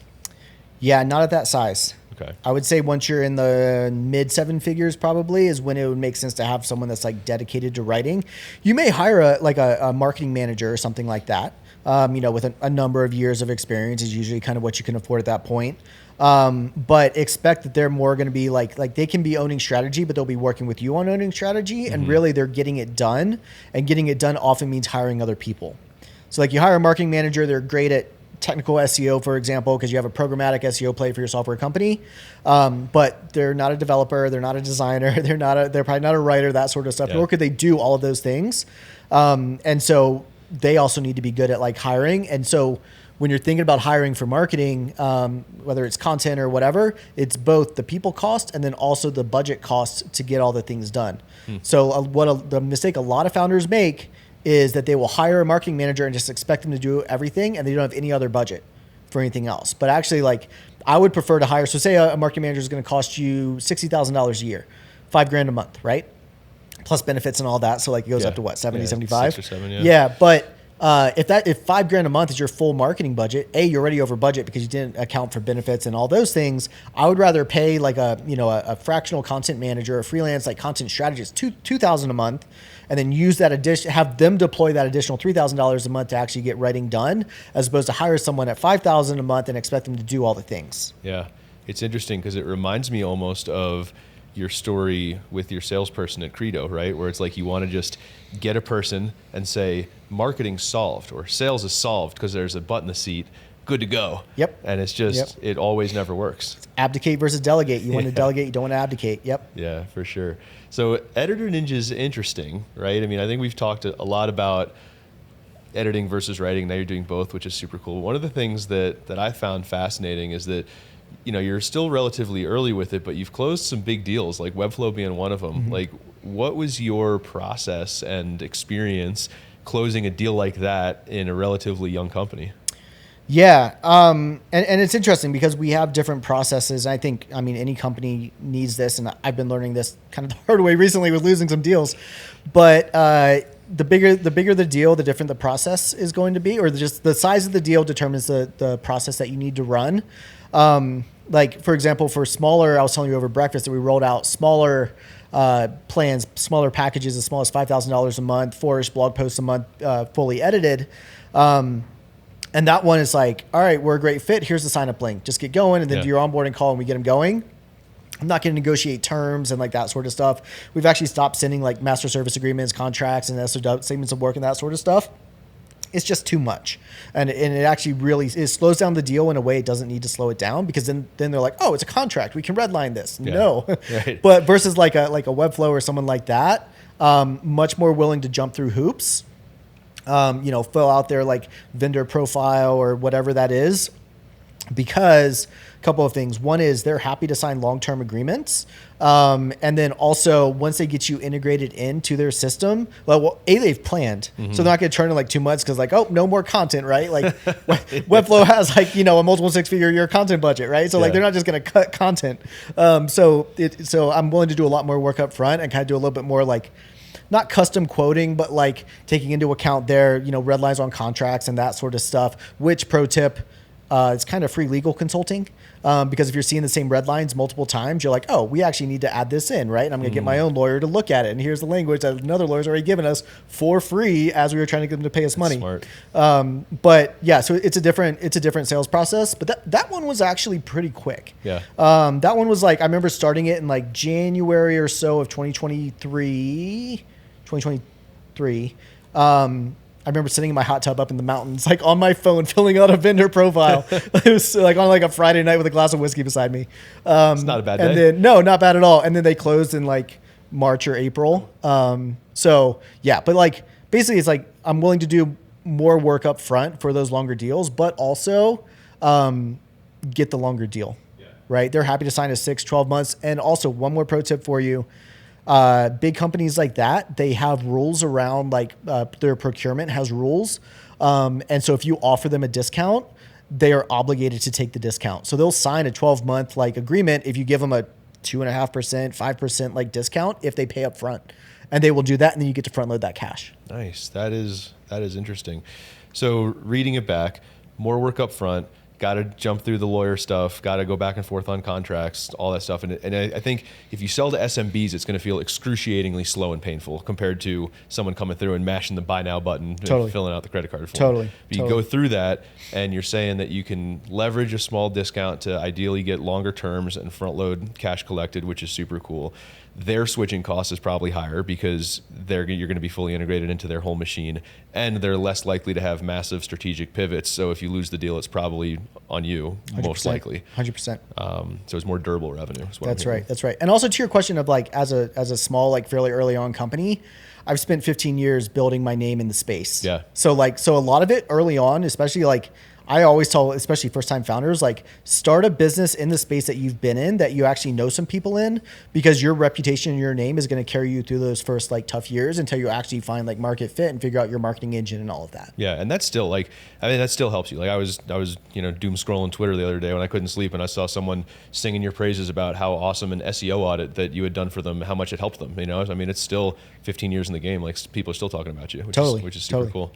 Yeah, not at that size. Okay. I would say once you're in the mid 7 figures probably is when it would make sense to have someone that's like dedicated to writing. You may hire a marketing manager or something like that. With a number of years of experience is usually kind of what you can afford at that point. But expect that they're more going to be like they can be owning strategy, but they'll be working with you on owning strategy. And really they're getting it done, and getting it done often means hiring other people. So like you hire a marketing manager, they're great at technical SEO, for example, because you have a programmatic SEO play for your software company. But they're not a developer, they're not a designer, they're probably not a writer, that sort of stuff. Yeah. Nor could they do all of those things. And so they also need to be good at like hiring. And so when you're thinking about hiring for marketing, whether it's content or whatever, it's both the people cost and then also the budget cost to get all the things done. So the mistake a lot of founders make is that they will hire a marketing manager and just expect them to do everything, and they don't have any other budget for anything else. But actually, like, I would prefer to hire, so say a marketing manager is going to cost you $60,000 a year, $5,000 a month, right? Plus benefits and all that. So like it goes up to what, 70, 75? 6 or 7, yeah, but if $5,000 a month is your full marketing budget, you're already over budget because you didn't account for benefits and all those things. I would rather pay like a fractional content manager, a freelance like content strategist, $2,000 a month, and then use that have them deploy that additional $3,000 a month to actually get writing done, as opposed to hire someone at $5,000 a month and expect them to do all the things. Yeah, it's interesting because it reminds me almost of your story with your salesperson at Credo, right? Where it's like you want to just get a person and say, marketing solved or sales is solved because there's a butt in the seat, good to go. Yep. And it's just, it always never works. It's abdicate versus delegate. You want to delegate, you don't want to abdicate. Yep. Yeah, for sure. So EditorNinja is interesting, right? I mean, I think we've talked a lot about editing versus writing. Now you're doing both, which is super cool. One of the things that I found fascinating is that you're still relatively early with it, but you've closed some big deals, like Webflow being one of them. Like, what was your process and experience closing a deal like that in a relatively young company? Yeah, and it's interesting because we have different processes. I think, any company needs this, and I've been learning this kind of the hard way recently with losing some deals. But the bigger the deal, the different the process is going to be, or just the size of the deal determines the process that you need to run. Like, for example, for smaller, I was telling you over breakfast that we rolled out smaller plans, smaller packages as small as $5,000 a month, 4-ish blog posts a month, fully edited. And that one is like, all right, we're a great fit. Here's the sign up link. Just get going and then do your onboarding call and we get them going. I'm not going to negotiate terms and like that sort of stuff. We've actually stopped sending like master service agreements, contracts, and SOW statements of work and that sort of stuff. It's just too much. And it actually really it slows down the deal in a way it doesn't need to slow it down, because then they're like, oh, it's a contract. We can redline this. Yeah. No. Right. But versus like a Webflow or someone like that, much more willing to jump through hoops, fill out their like vendor profile or whatever that is, because a couple of things. One is they're happy to sign long-term agreements. And then also once they get you integrated into their system, they've planned. Mm-hmm. So they're not going to turn in like 2 months because like, oh, no more content, right? Like Webflow has like, a multiple 6-figure year content budget, right? So like they're not just going to cut content. So I'm willing to do a lot more work up front and kind of do a little bit more like, not custom quoting, but like taking into account their, red lines on contracts and that sort of stuff, which pro tip, it's kind of free legal consulting, because if you're seeing the same red lines multiple times, you're like, oh, we actually need to add this in, right? And I'm going to get my own lawyer to look at it. And here's the language that another lawyer's already given us for free as we were trying to get them to pay us money. Smart. But yeah, so it's a different sales process. But that one was actually pretty quick. Yeah. That one was like, I remember starting it in like January or so of 2023. I remember sitting in my hot tub up in the mountains, like on my phone, filling out a vendor profile. It was like on like a Friday night with a glass of whiskey beside me. It's not a bad day. And then, no, not bad at all. And then they closed in like March or April. So yeah, but like basically it's like I'm willing to do more work up front for those longer deals, but also get the longer deal, right? They're happy to sign a 6, 12 months. And also one more pro tip for you. Big companies like that, they have rules around like their procurement has rules. And so if you offer them a discount, they are obligated to take the discount. So they'll sign a 12-month like agreement if you give them a 2.5%, 5% like discount if they pay up front. And they will do that, and then you get to front load that cash. Nice. That is interesting. So reading it back, more work up front, got to jump through the lawyer stuff, got to go back and forth on contracts, all that stuff. And I think if you sell to SMBs, it's going to feel excruciatingly slow and painful compared to someone coming through and mashing the buy now button and filling out the credit card form. Totally. But you go through that and you're saying that you can leverage a small discount to ideally get longer terms and front load cash collected, which is super cool. Their switching cost is probably higher because you're going to be fully integrated into their whole machine, and they're less likely to have massive strategic pivots. So if you lose the deal, it's probably on you, 100%, most likely. 100%. So it's more durable revenue. That's right. That's right. And also to your question of like, as a small, like fairly early on company, I've spent 15 years building my name in the space. Yeah. So a lot of it early on, especially like, I always tell, especially first-time founders, like start a business in the space that you've been in, that you actually know some people in, because your reputation and your name is going to carry you through those first like tough years until you actually find like market fit and figure out your marketing engine and all of that. Yeah, and that's still like, that still helps you. Like I was doom scrolling Twitter the other day when I couldn't sleep, and I saw someone singing your praises about how awesome an SEO audit that you had done for them, how much it helped them. It's still 15 years in the game. Like people are still talking about you, which is super cool.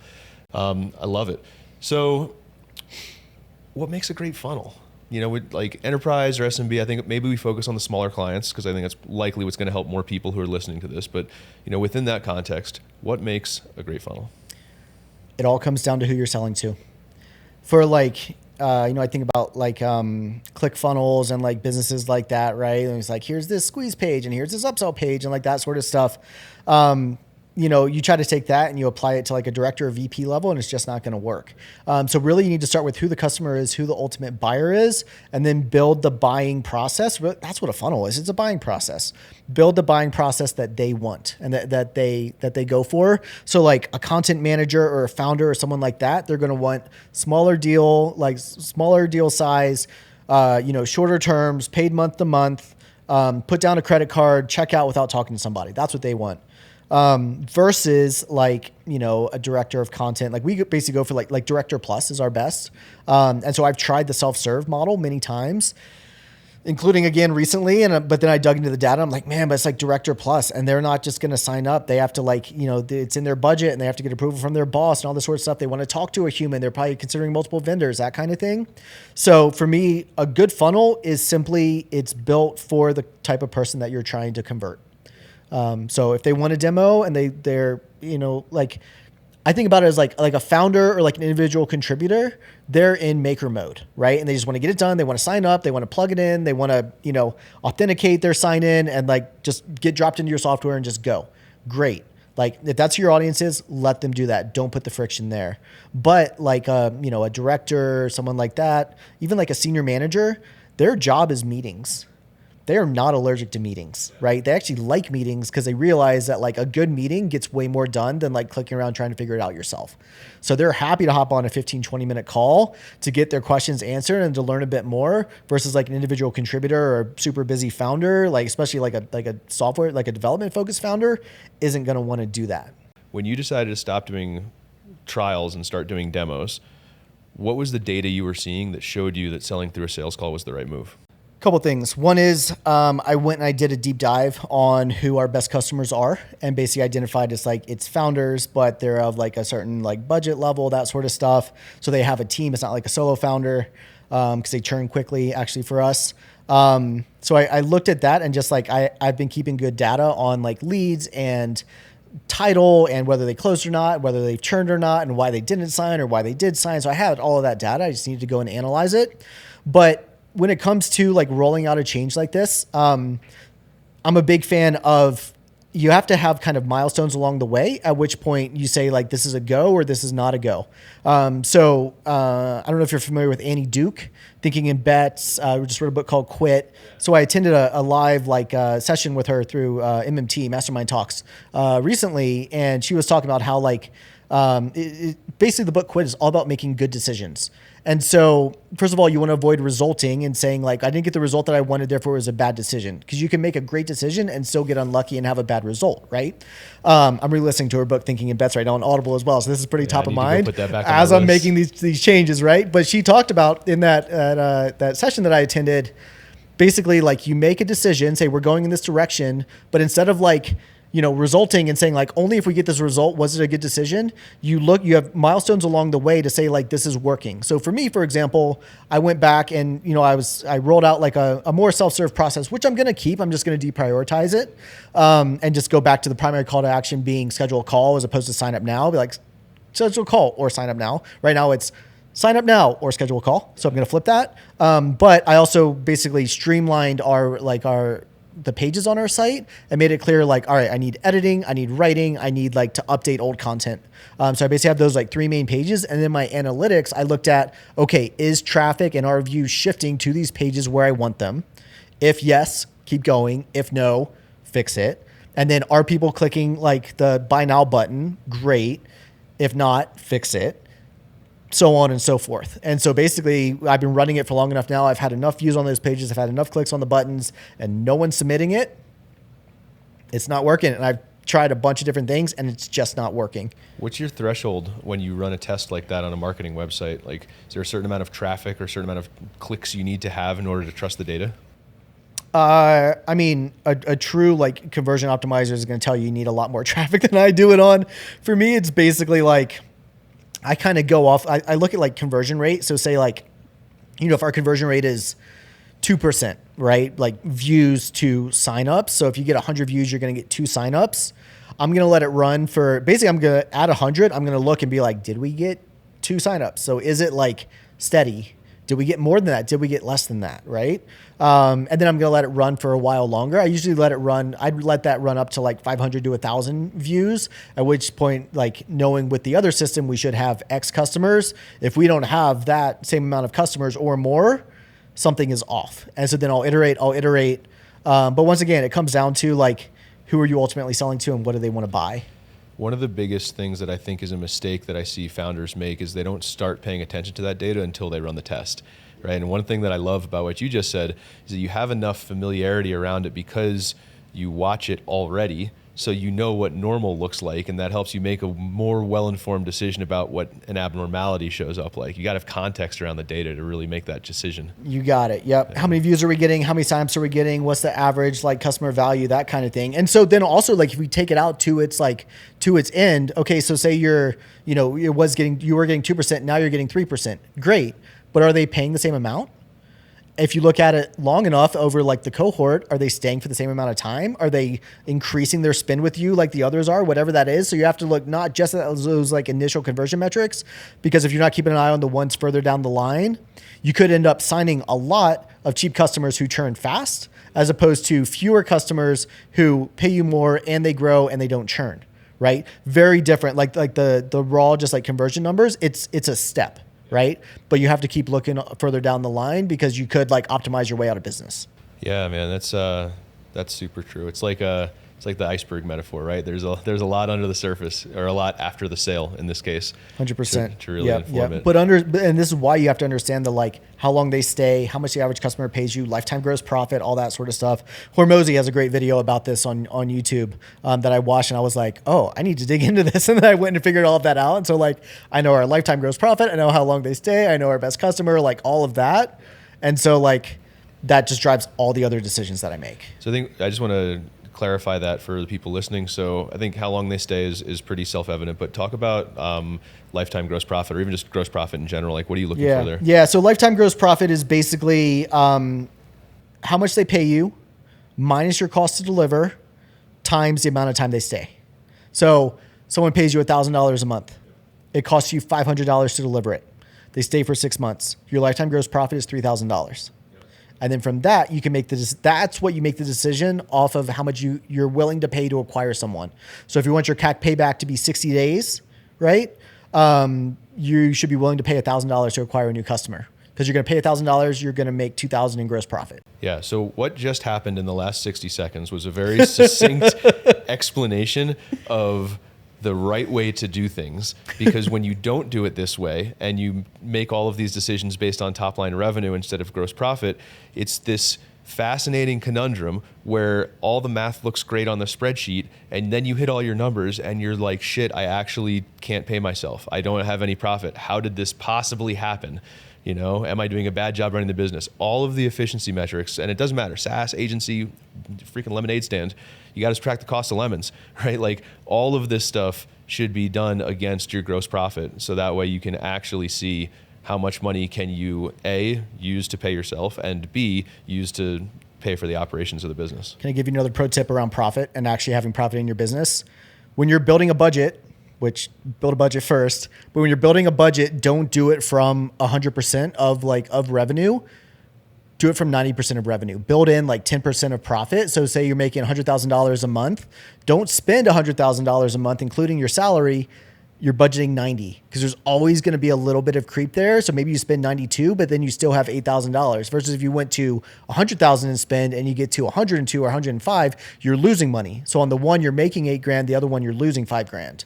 I love it. So, what makes a great funnel? With like enterprise or SMB, I think maybe we focus on the smaller clients because I think that's likely what's going to help more people who are listening to this. But, within that context, what makes a great funnel? It all comes down to who you're selling to. For like, I think about like ClickFunnels and like businesses like that, right? And it's like, here's this squeeze page and here's this upsell page and like that sort of stuff. You try to take that and you apply it to like a director or VP level, and it's just not going to work. So really you need to start with who the customer is, who the ultimate buyer is, and then build the buying process. That's what a funnel is. It's a buying process. Build the buying process that they want and that they go for. So like a content manager or a founder or someone like that, they're going to want smaller deal size, shorter terms, paid month to month, put down a credit card, check out without talking to somebody. That's what they want. Versus like, a director of content, like we basically go for like director plus is our best. And so I've tried the self-serve model many times, including again recently. But then I dug into the data. I'm like, man, but it's like director plus, and they're not just going to sign up. They have to like, it's in their budget and they have to get approval from their boss and all this sort of stuff. They want to talk to a human. They're probably considering multiple vendors, that kind of thing. So for me, a good funnel is simply, it's built for the type of person that you're trying to convert. So if they want a demo and they're, I think about it as like a founder or like an individual contributor. They're in maker mode, right? And they just want to get it done. They want to sign up. They want to plug it in. They want to, authenticate their sign in and like just get dropped into your software and just go. Great. Like if that's who your audience is, let them do that. Don't put the friction there. But like a director, someone like that, even like a senior manager, their job is meetings. They are not allergic to meetings, right? They actually like meetings because they realize that like a good meeting gets way more done than like clicking around trying to figure it out yourself. So they're happy to hop on a 15, 20-minute call to get their questions answered and to learn a bit more versus like an individual contributor or a super busy founder, like especially like a software, like a development focused founder isn't going to want to do that. When you decided to stop doing trials and start doing demos, what was the data you were seeing that showed you that selling through a sales call was the right move? Couple things. One is I went and I did a deep dive on who our best customers are and basically identified as like it's founders, but they're of like a certain like budget level, that sort of stuff. So they have a team. It's not like a solo founder because they churn quickly actually for us. So I looked at that and just like I've been keeping good data on like leads and title and whether they closed or not, whether they churned or not, and why they didn't sign or why they did sign. So I had all of that data. I just needed to go and analyze it. But when it comes to like rolling out a change like this, I'm a big fan of you have to have kind of milestones along the way, at which point you say like, this is a go or this is not a go. I don't know if you're familiar with Annie Duke, Thinking in Bets. We just wrote a book called Quit. So I attended a live session with her through MMT, Mastermind Talks, recently. And she was talking about how like, basically the book Quit is all about making good decisions. And so, first of all, you want to avoid resulting and saying like, I didn't get the result that I wanted, therefore it was a bad decision. Because you can make a great decision and still get unlucky and have a bad result, right? I'm re-listening to her book, Thinking in Bets, right now on Audible as well. So this is pretty top of mind as I'm making these changes, right? But she talked about in that session that I attended, basically like you make a decision, say we're going in this direction, but instead of like, resulting and saying like, only if we get this result, was it a good decision? You have milestones along the way to say like, this is working. So for me, for example, I went back and, I rolled out like a more self-serve process, which I'm going to keep. I'm just going to deprioritize it and just go back to the primary call to action being schedule a call as opposed to sign up now. Be like, schedule a call or sign up now. Right now it's sign up now or schedule a call. So I'm going to flip that. But I also basically streamlined the pages on our site and made it clear like, all right, I need editing, I need writing, I need like to update old content. So I basically have those like 3 main pages. And then my analytics, I looked at, okay, is traffic and our views shifting to these pages where I want them? If yes, keep going. If no, fix it. And then are people clicking like the buy now button? Great. If not, fix it. So on and so forth. And so basically I've been running it for long enough now. I've had enough views on those pages. I've had enough clicks on the buttons and no one's submitting it. It's not working. And I've tried a bunch of different things and it's just not working. What's your threshold when you run a test like that on a marketing website? Like, is there a certain amount of traffic or a certain amount of clicks you need to have in order to trust the data? A true like conversion optimizer is going to tell you need a lot more traffic than I do it on. For me, it's basically like, I kind of go off, I look at like conversion rate. So say like, if our conversion rate is 2%, right? Like views to signups. So if you get 100 views, you're going to get 2 signups. I'm going to let it run for, basically I'm going to add 100. I'm going to look and be like, did we get 2 signups? So is it like steady? Did we get more than that? Did we get less than that? Right. And then I'm going to let it run for a while longer. I usually let it run. I'd let that run up to like 500 to 1,000 views, at which point, like knowing with the other system, we should have X customers. If we don't have that same amount of customers or more, something is off. And so then I'll iterate. But once again, it comes down to like, who are you ultimately selling to and what do they want to buy? One of the biggest things that I think is a mistake that I see founders make is they don't start paying attention to that data until they run the test, right? And one thing that I love about what you just said is that you have enough familiarity around it because you watch it already, so you know what normal looks like, and that helps you make a more well-informed decision about what an abnormality shows up like. You got to have context around the data to really make that decision. You got it. Yep. Yeah. How many views are we getting? How many signups are we getting? What's the average like customer value? That kind of thing. And so then also like if we take it out to its end, okay, so say you were getting 2%, now you're getting 3%. Great. But are they paying the same amount? if you look at it long enough over like the cohort, are they staying for the same amount of time? Are they increasing their spend with you like the others are, whatever that is? So you have to look not just at those like initial conversion metrics, because if you're not keeping an eye on the ones further down the line, you could end up signing a lot of cheap customers who churn fast, as opposed to fewer customers who pay you more and they grow and they don't churn, right? Very different. Like the raw, just like conversion numbers, it's a step. Right. But you have to keep looking further down the line because you could like optimize your way out of business. Yeah, man, that's super true. It's like the iceberg metaphor, right? There's a lot under the surface, or a lot after the sale in this case. 100%. To really inform it. And this is why you have to understand the like how long they stay, how much the average customer pays you, lifetime gross profit, all that sort of stuff. Hormozy has a great video about this on YouTube that I watched, and I was like, oh, I need to dig into this. And then I went and figured all of that out. And so like I know our lifetime gross profit, I know how long they stay, I know our best customer, like all of that. And so like that just drives all the other decisions that I make. So I just want to clarify that for the people listening. So I think how long they stay is pretty self-evident, but talk about lifetime gross profit, or even just gross profit in general. Like, what are you looking for there? Yeah. So lifetime gross profit is basically how much they pay you minus your cost to deliver times the amount of time they stay. So someone pays you $1,000 a month. It costs you $500 to deliver it. They stay for 6 months. Your lifetime gross profit is $3,000. And then from that, you can make that's what you make the decision off of how much you're willing to pay to acquire someone. So if you want your CAC payback to be 60 days, right? You should be willing to pay $1,000 to acquire a new customer, because you're going to pay $1,000, you're going to make $2,000 in gross profit. Yeah. So what just happened in the last 60 seconds was a very succinct explanation of the right way to do things, because when you don't do it this way and you make all of these decisions based on top line revenue instead of gross profit, it's this fascinating conundrum where all the math looks great on the spreadsheet, and then you hit all your numbers and you're like, shit, I actually can't pay myself. I don't have any profit. How did this possibly happen? You know, am I doing a bad job running the business? All of the efficiency metrics, and it doesn't matter, SaaS, agency, freaking lemonade stand, you got to subtract the cost of lemons, right? Like all of this stuff should be done against your gross profit. So that way you can actually see how much money can you, A, use to pay yourself, and B, use to pay for the operations of the business. Can I give you another pro tip around profit and actually having profit in your business? When you're building a budget, which build a budget first, but when you're building a budget, don't do it from 100% of revenue. Do it from 90% of revenue. Build in like 10% of profit. So say you're making $100,000 a month. Don't spend $100,000 a month, including your salary. You're budgeting 90, because there's always going to be a little bit of creep there. So maybe you spend 92, but then you still have $8,000 versus if you went to 100,000 in spend and you get to 102 or 105, you're losing money. So on the one you're making $8,000, the other one you're losing $5,000.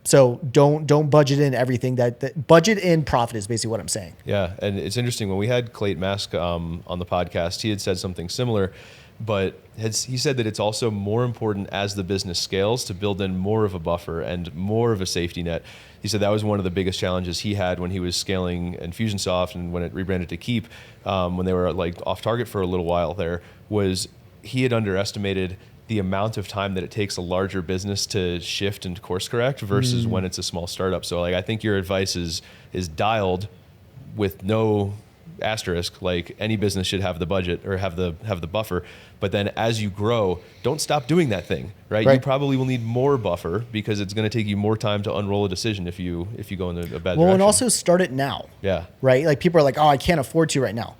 So don't budget in everything that budget in profit is basically what I'm saying. Yeah. And it's interesting, when we had Clayton Mask on the podcast, he had said something similar, but he said that it's also more important as the business scales to build in more of a buffer and more of a safety net. He said that was one of the biggest challenges he had when he was scaling Infusionsoft, and when it rebranded to Keep, when they were like off target for a little while there, was he had underestimated the amount of time that it takes a larger business to shift and course correct versus when it's a small startup. So like, I think your advice is dialed with no asterisk. Like any business should have the budget or have the buffer, but then as you grow, don't stop doing that thing, right? You probably will need more buffer, because it's going to take you more time to unroll a decision if you go in a bad direction. And also start it now. Yeah. Right? Like people are like, oh, I can't afford to right now.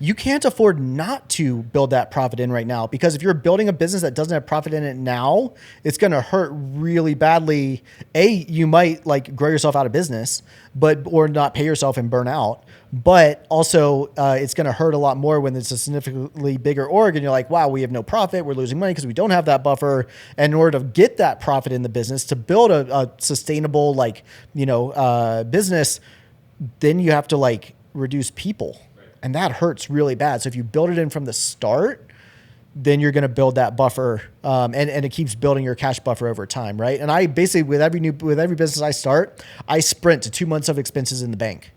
You can't afford not to build that profit in right now, because if you're building a business that doesn't have profit in it now, it's going to hurt really badly. You might like grow yourself out of business, or not pay yourself and burn out. But also it's going to hurt a lot more when it's a significantly bigger org and you're like, wow, we have no profit. We're losing money because we don't have that buffer. And in order to get that profit in the business, to build a sustainable, business, then you have to like reduce people. And that hurts really bad. So if you build it in from the start, then you're going to build that buffer, and it keeps building your cash buffer over time, right? And I basically, with every business I start, I sprint to 2 months of expenses in the bank.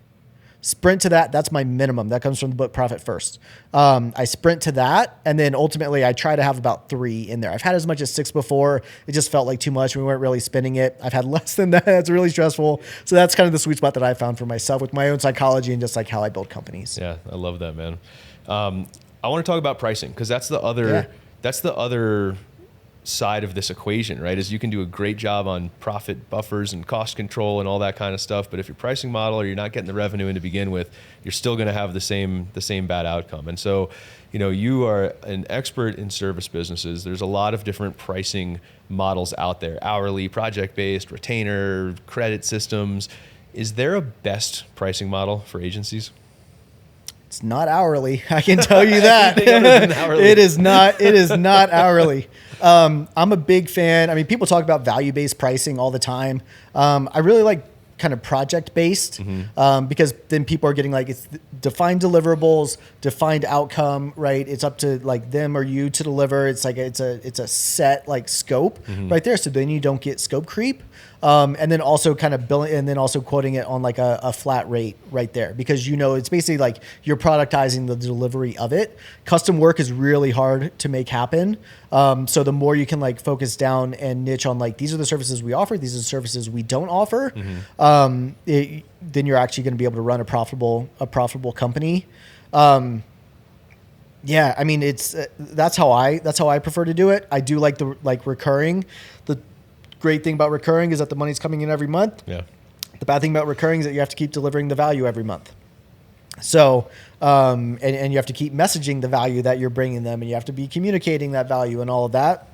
Sprint to that. That's my minimum. That comes from the book Profit First. I sprint to that, and then ultimately I try to have about 3 in there. I've had as much as 6 before. It just felt like too much. We weren't really spending it. I've had less than that. It's really stressful. So that's kind of the sweet spot that I found for myself with my own psychology and just like how I build companies. Yeah, I love that, man. I want to talk about pricing because that's the other side of this equation, right? Is you can do a great job on profit buffers and cost control and all that kind of stuff, but if your pricing model or you're not getting the revenue in to begin with, you're still going to have the same bad outcome. And so, you are an expert in service businesses. There's a lot of different pricing models out there: hourly, project-based, retainer, credit systems. Is there a best pricing model for agencies? It's not hourly. I can tell you that. Hourly. It is not hourly. I'm a big fan. I mean, people talk about value-based pricing all the time. I really like kind of project-based because then people are getting it's defined deliverables, defined outcome, right? It's up to them or you to deliver. It's it's a set scope right there. So then you don't get scope creep. And then also kind of billing, and then also quoting it on a flat rate right there, because it's basically you're productizing the delivery of it. Custom work is really hard to make happen. So the more you can focus down and niche on these are the services we offer, these are the services we don't offer, then you're actually going to be able to run a profitable company. Yeah, I mean that's how I prefer to do it. I do like the recurring. The great thing about recurring is that the money's coming in every month. Yeah. The bad thing about recurring is that you have to keep delivering the value every month. So, and you have to keep messaging the value that you're bringing them, and you have to be communicating that value and all of that.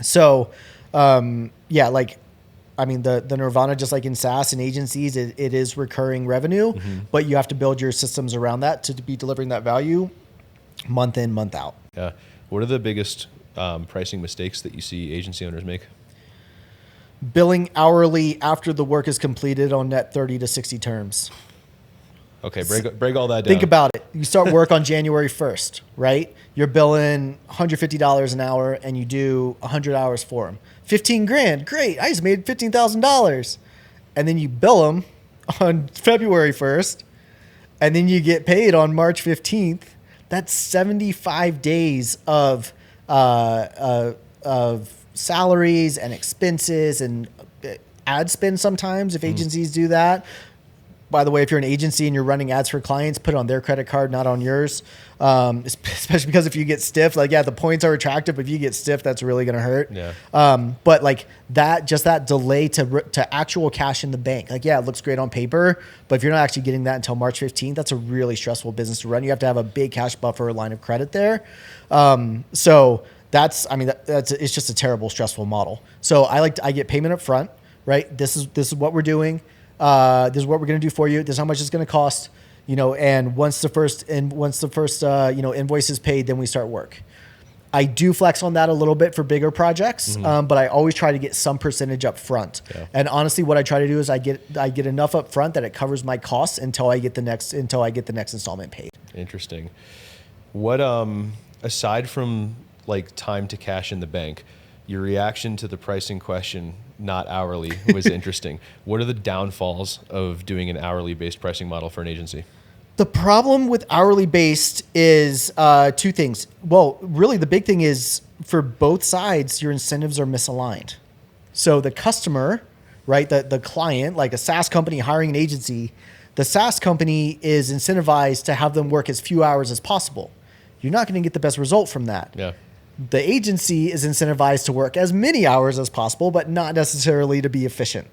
So, yeah, the nirvana, just like in SaaS and agencies, it is recurring revenue, but you have to build your systems around that to be delivering that value month in, month out. Yeah. What are the biggest pricing mistakes that you see agency owners make? Billing hourly after the work is completed on net 30 to 60 terms. Okay, break all that down. Think about it. You start work on January 1st, right? You're billing $150 an hour and you do 100 hours for them. 15 grand, great. I just made $15,000. And then you bill them on February 1st and then you get paid on March 15th. That's 75 days of salaries and expenses and ad spend sometimes if agencies do that. By the way, if you're an agency and you're running ads for clients, put it on their credit card, not on yours. Especially because if you get stiff, the points are attractive, but if you get stiff, that's really going to hurt. Yeah. But that delay to actual cash in the bank, it looks great on paper, but if you're not actually getting that until March 15th, that's a really stressful business to run. You have to have a big cash buffer line of credit there. So it's just a terrible, stressful model. So I get payment up front, right? This is what we're doing. This is what we're going to do for you. This is how much it's going to cost, and once the first invoice is paid, then we start work. I do flex on that a little bit for bigger projects, but I always try to get some percentage up front. Yeah. And honestly, what I try to do is I get enough up front that it covers my costs until I get the next installment paid. Interesting. What aside from time to cash in the bank, your reaction to the pricing question, not hourly, was interesting. What are the downfalls of doing an hourly based pricing model for an agency? The problem with hourly based is two things. Well, really the big thing is for both sides, your incentives are misaligned. So the customer, right, the client, like a SaaS company hiring an agency, the SaaS company is incentivized to have them work as few hours as possible. You're not going to get the best result from that. Yeah. The agency is incentivized to work as many hours as possible, but not necessarily to be efficient.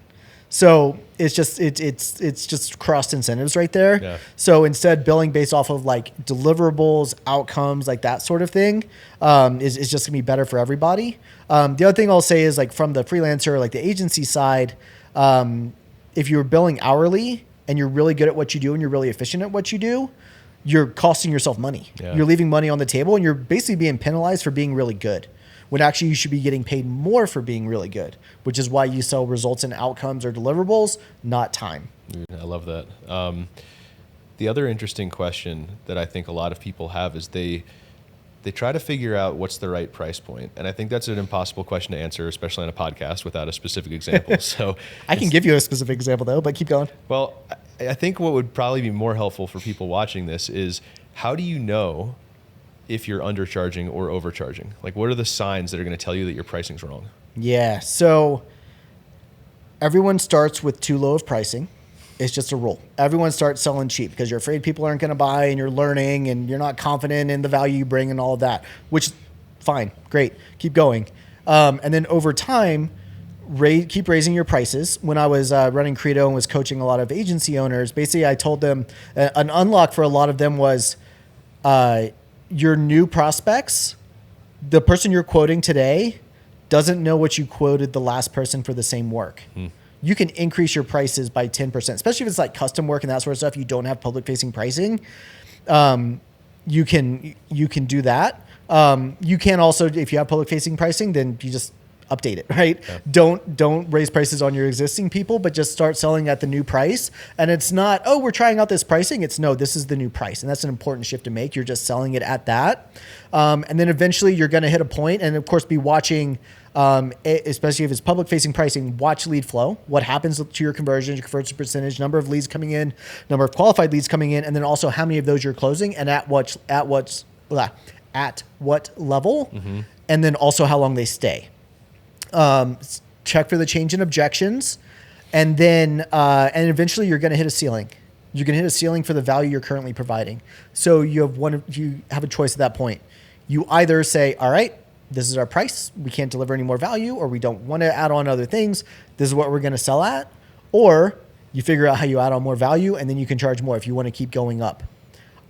So it's just crossed incentives right there. Yeah. So instead, billing based off of deliverables, outcomes, that sort of thing, is just gonna be better for everybody. The other thing I'll say is from the freelancer, the agency side, if you're billing hourly and you're really good at what you do and you're really efficient at what you do, you're costing yourself money. Yeah. You're leaving money on the table and you're basically being penalized for being really good, when actually you should be getting paid more for being really good, which is why you sell results in outcomes or deliverables, not time. I love that. The other interesting question that I think a lot of people have is they try to figure out what's the right price point. And I think that's an impossible question to answer, especially on a podcast without a specific example. So I can give you a specific example though, but keep going. Well, I think what would probably be more helpful for people watching this is, how do you know if you're undercharging or overcharging? What are the signs that are going to tell you that your pricing's wrong? Yeah. So everyone starts with too low of pricing. It's just a rule. Everyone starts selling cheap because you're afraid people aren't going to buy, and you're learning, and you're not confident in the value you bring and all of that, which fine, great, keep going. And then over time, keep raising your prices. When I was running Credo and was coaching a lot of agency owners, basically I told them an unlock for a lot of them was your new prospects, the person you're quoting today doesn't know what you quoted the last person for the same work. You can increase your prices by 10%, especially if it's like custom work and that sort of stuff. You don't have public facing pricing. You can do that. You can also, if you have public facing pricing, then you just update it, right? Yeah. Don't raise prices on your existing people, but just start selling at the new price. And it's not, oh, we're trying out this pricing. It's no, this is the new price. And that's an important shift to make. You're just selling it at that. And then eventually you're going to hit a point, and of course be watching, especially if it's public facing pricing, watch lead flow. What happens to your conversion, your conversion percentage, number of leads coming in, number of qualified leads coming in, and then also how many of those you're closing and at what level, and then also how long they stay. Check for the change in objections, and then and eventually you're going to hit a ceiling. You're going to hit a ceiling for the value you're currently providing. So you have a choice at that point. You either say, all right, this is our price, we can't deliver any more value, or we don't want to add on other things, this is what we're going to sell at, or you figure out how you add on more value, and then you can charge more if you want to keep going up.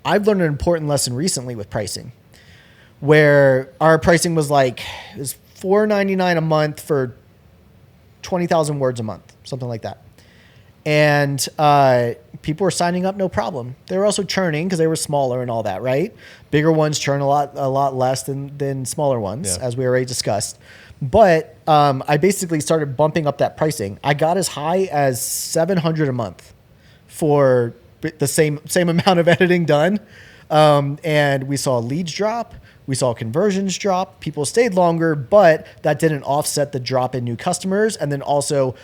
I've learned an important lesson recently with pricing, where our pricing was like, it was $4.99 a month for 20,000 words a month, something like that. And people were signing up, no problem. They were also churning because they were smaller and all that, right? Bigger ones churn a lot less than smaller ones, as we already discussed. But I basically started bumping up that pricing. I got as high as $700 a month for the same amount of editing done. And we saw leads drop. We saw conversions drop. People stayed longer, but that didn't offset the drop in new customers. And then also,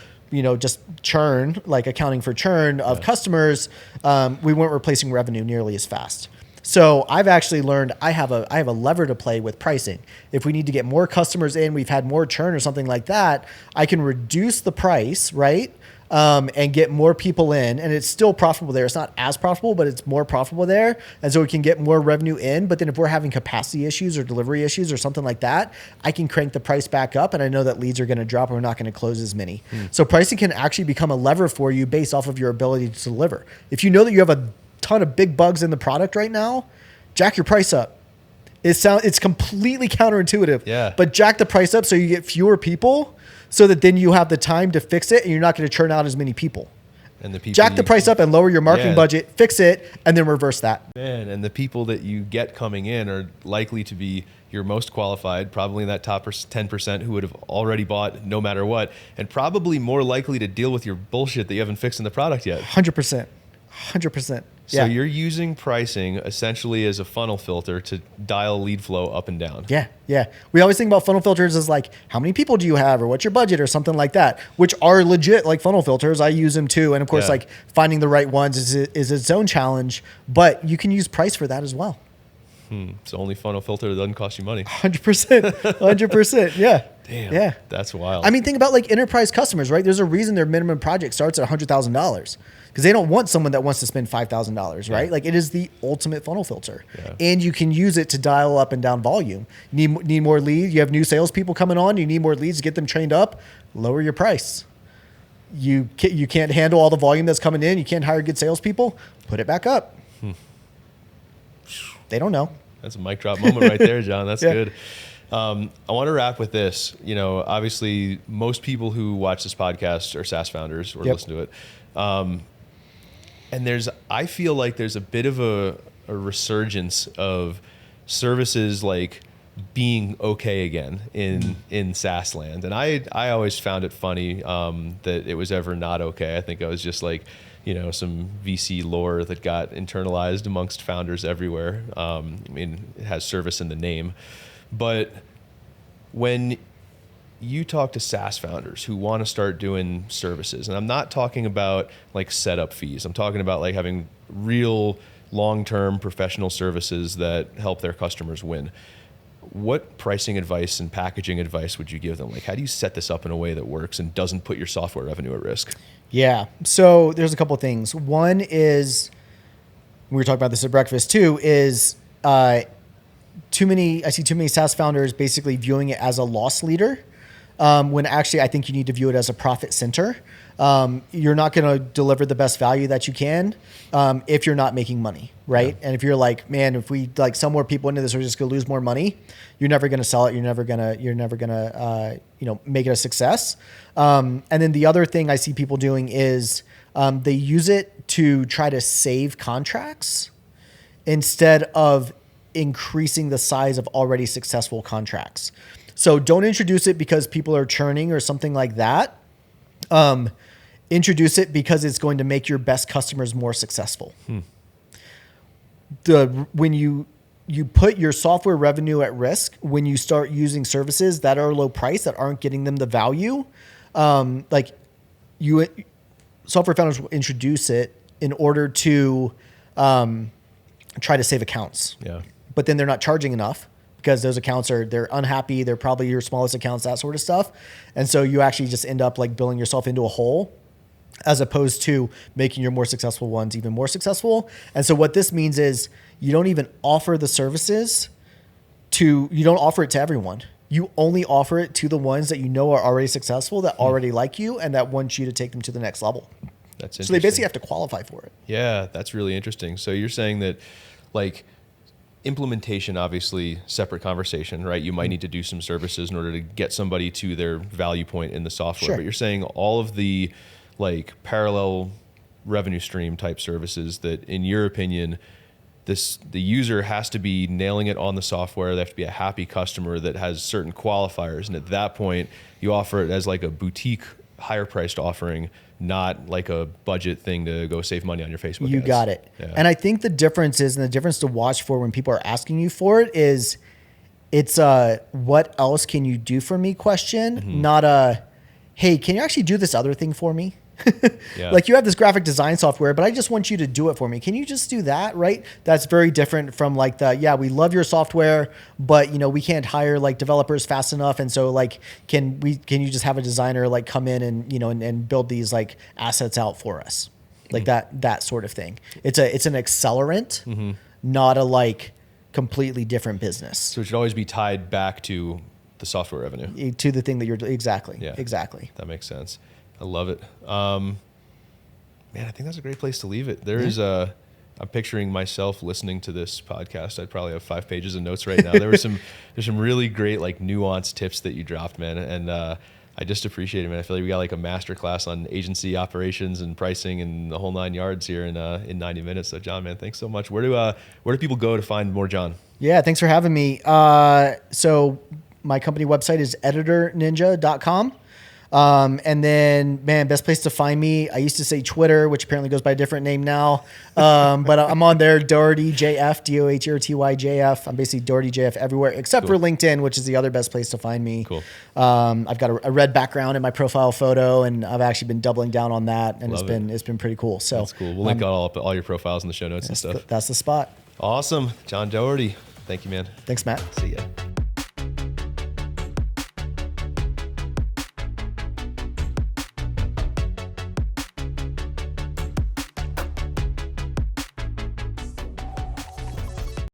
just churn, like accounting for churn of customers, we weren't replacing revenue nearly as fast. So I've actually learned I have a lever to play with pricing. If we need to get more customers in, we've had more churn or something like that, I can reduce the price, right? And get more people in, and it's still profitable there. It's not as profitable, but it's more profitable there. And so we can get more revenue in. But then if we're having capacity issues or delivery issues or something like that, I can crank the price back up, and I know that leads are going to drop and we're not going to close as many. So pricing can actually become a lever for you based off of your ability to deliver. If you know that you have a ton of big bugs in the product right now, jack your price up. It's completely counterintuitive, but jack the price up so you get fewer people, so that then you have the time to fix it and you're not going to churn out as many people. And the people jack the price up and lower your marketing budget, fix it, and then reverse that. Man, and the people that you get coming in are likely to be your most qualified, probably in that top 10% who would have already bought no matter what, and probably more likely to deal with your bullshit that you haven't fixed in the product yet. 100%. 100%. So you're using pricing essentially as a funnel filter to dial lead flow up and down. Yeah. We always think about funnel filters as like, how many people do you have, or what's your budget, or something like that, which are legit like funnel filters. I use them too. And of course, like finding the right ones is its own challenge, but you can use price for that as well. It's the only funnel filter that doesn't cost you money. 100%. 100%. Yeah. Damn. Yeah. That's wild. I mean, think about like enterprise customers, right? There's a reason their minimum project starts at $100,000 because they don't want someone that wants to spend $5,000, right? Like it is the ultimate funnel filter, and you can use it to dial up and down volume. You need more leads. You have new salespeople coming on. You need more leads to get them trained up. Lower your price. You can't handle all the volume that's coming in. You can't hire good salespeople. Put it back up. They don't know. That's a mic drop moment right there, John. That's good. I want to wrap with this. Obviously, most people who watch this podcast are SaaS founders or listen to it. And I feel like there's a bit of a resurgence of services like being okay again in SaaS land. And I always found it funny that it was ever not okay. I think I was just like, some VC lore that got internalized amongst founders everywhere. It has service in the name. But when you talk to SaaS founders who want to start doing services, and I'm not talking about like setup fees, I'm talking about like having real long-term professional services that help their customers win. what pricing advice and packaging advice would you give them? Like, how do you set this up in a way that works and doesn't put your software revenue at risk? Yeah. So there's a couple of things. One is, we were talking about this at breakfast too, is I see too many SaaS founders basically viewing it as a loss leader, when actually I think you need to view it as a profit center. You're not going to deliver the best value that you can if you're not making money, right? Yeah. And if you're like, man, if we like sell more people into this, we're just going to lose more money. You're never going to sell it. You're never going to make it a success. And then the other thing I see people doing is they use it to try to save contracts instead of increasing the size of already successful contracts. So don't introduce it because people are churning or something like that. Introduce it because it's going to make your best customers more successful. When you put your software revenue at risk, when you start using services that are low price, that aren't getting them the value, software founders will introduce it in order to try to save accounts. Yeah. But then they're not charging enough because those accounts they're unhappy. They're probably your smallest accounts, that sort of stuff. And so you actually just end up like billing yourself into a hole as opposed to making your more successful ones even more successful. And so what this means is you don't even offer the services you don't offer it to everyone. You only offer it to the ones that you know are already successful, that already like you, and that want you to take them to the next level. That's interesting. So they basically have to qualify for it. Yeah, that's really interesting. So you're saying that like implementation, obviously separate conversation, right? You might need to do some services in order to get somebody to their value point in the software. Sure. But you're saying all of the like parallel revenue stream type services that in your opinion, the user has to be nailing it on the software. They have to be a happy customer that has certain qualifiers. And at that point, you offer it as like a boutique, higher priced offering, not like a budget thing to go save money on your Facebook You ads. got it. Yeah. And I think the difference to watch for when people are asking you for it is it's a what else can you do for me question, not a, hey, can you actually do this other thing for me? Yeah. Like you have this graphic design software, but I just want you to do it for me. Can you just do that? Right. That's very different from like we love your software, but we can't hire like developers fast enough. And so like, can you just have a designer like come in and, and build these like assets out for us? Like that sort of thing. It's an accelerant, not a like completely different business. So it should always be tied back to the software revenue. To the thing that you're exactly. Yeah, exactly. That makes sense. I love it. Man, I think that's a great place to leave it. I'm picturing myself listening to this podcast. I'd probably have 5 pages of notes right now. There's some really great like nuanced tips that you dropped, man. And I just appreciate it, man. I feel like we got like a master class on agency operations and pricing and the whole 9 yards here in 90 minutes. So John, man, thanks so much. Where do people go to find more John? Yeah, thanks for having me. So my company website is EditorNinja.com. And then, man, best place to find me. I used to say Twitter, which apparently goes by a different name now. But I'm on there, Doherty JF, DOHERTY JF. I'm basically Doherty JF everywhere, except for LinkedIn, which is the other best place to find me. Cool. I've got a red background in my profile photo, and I've actually been doubling down on that, and it's been pretty cool. So that's cool. We'll link all your profiles in the show notes and stuff. That's the spot. Awesome. John Doherty. Thank you, man. Thanks, Matt. See ya.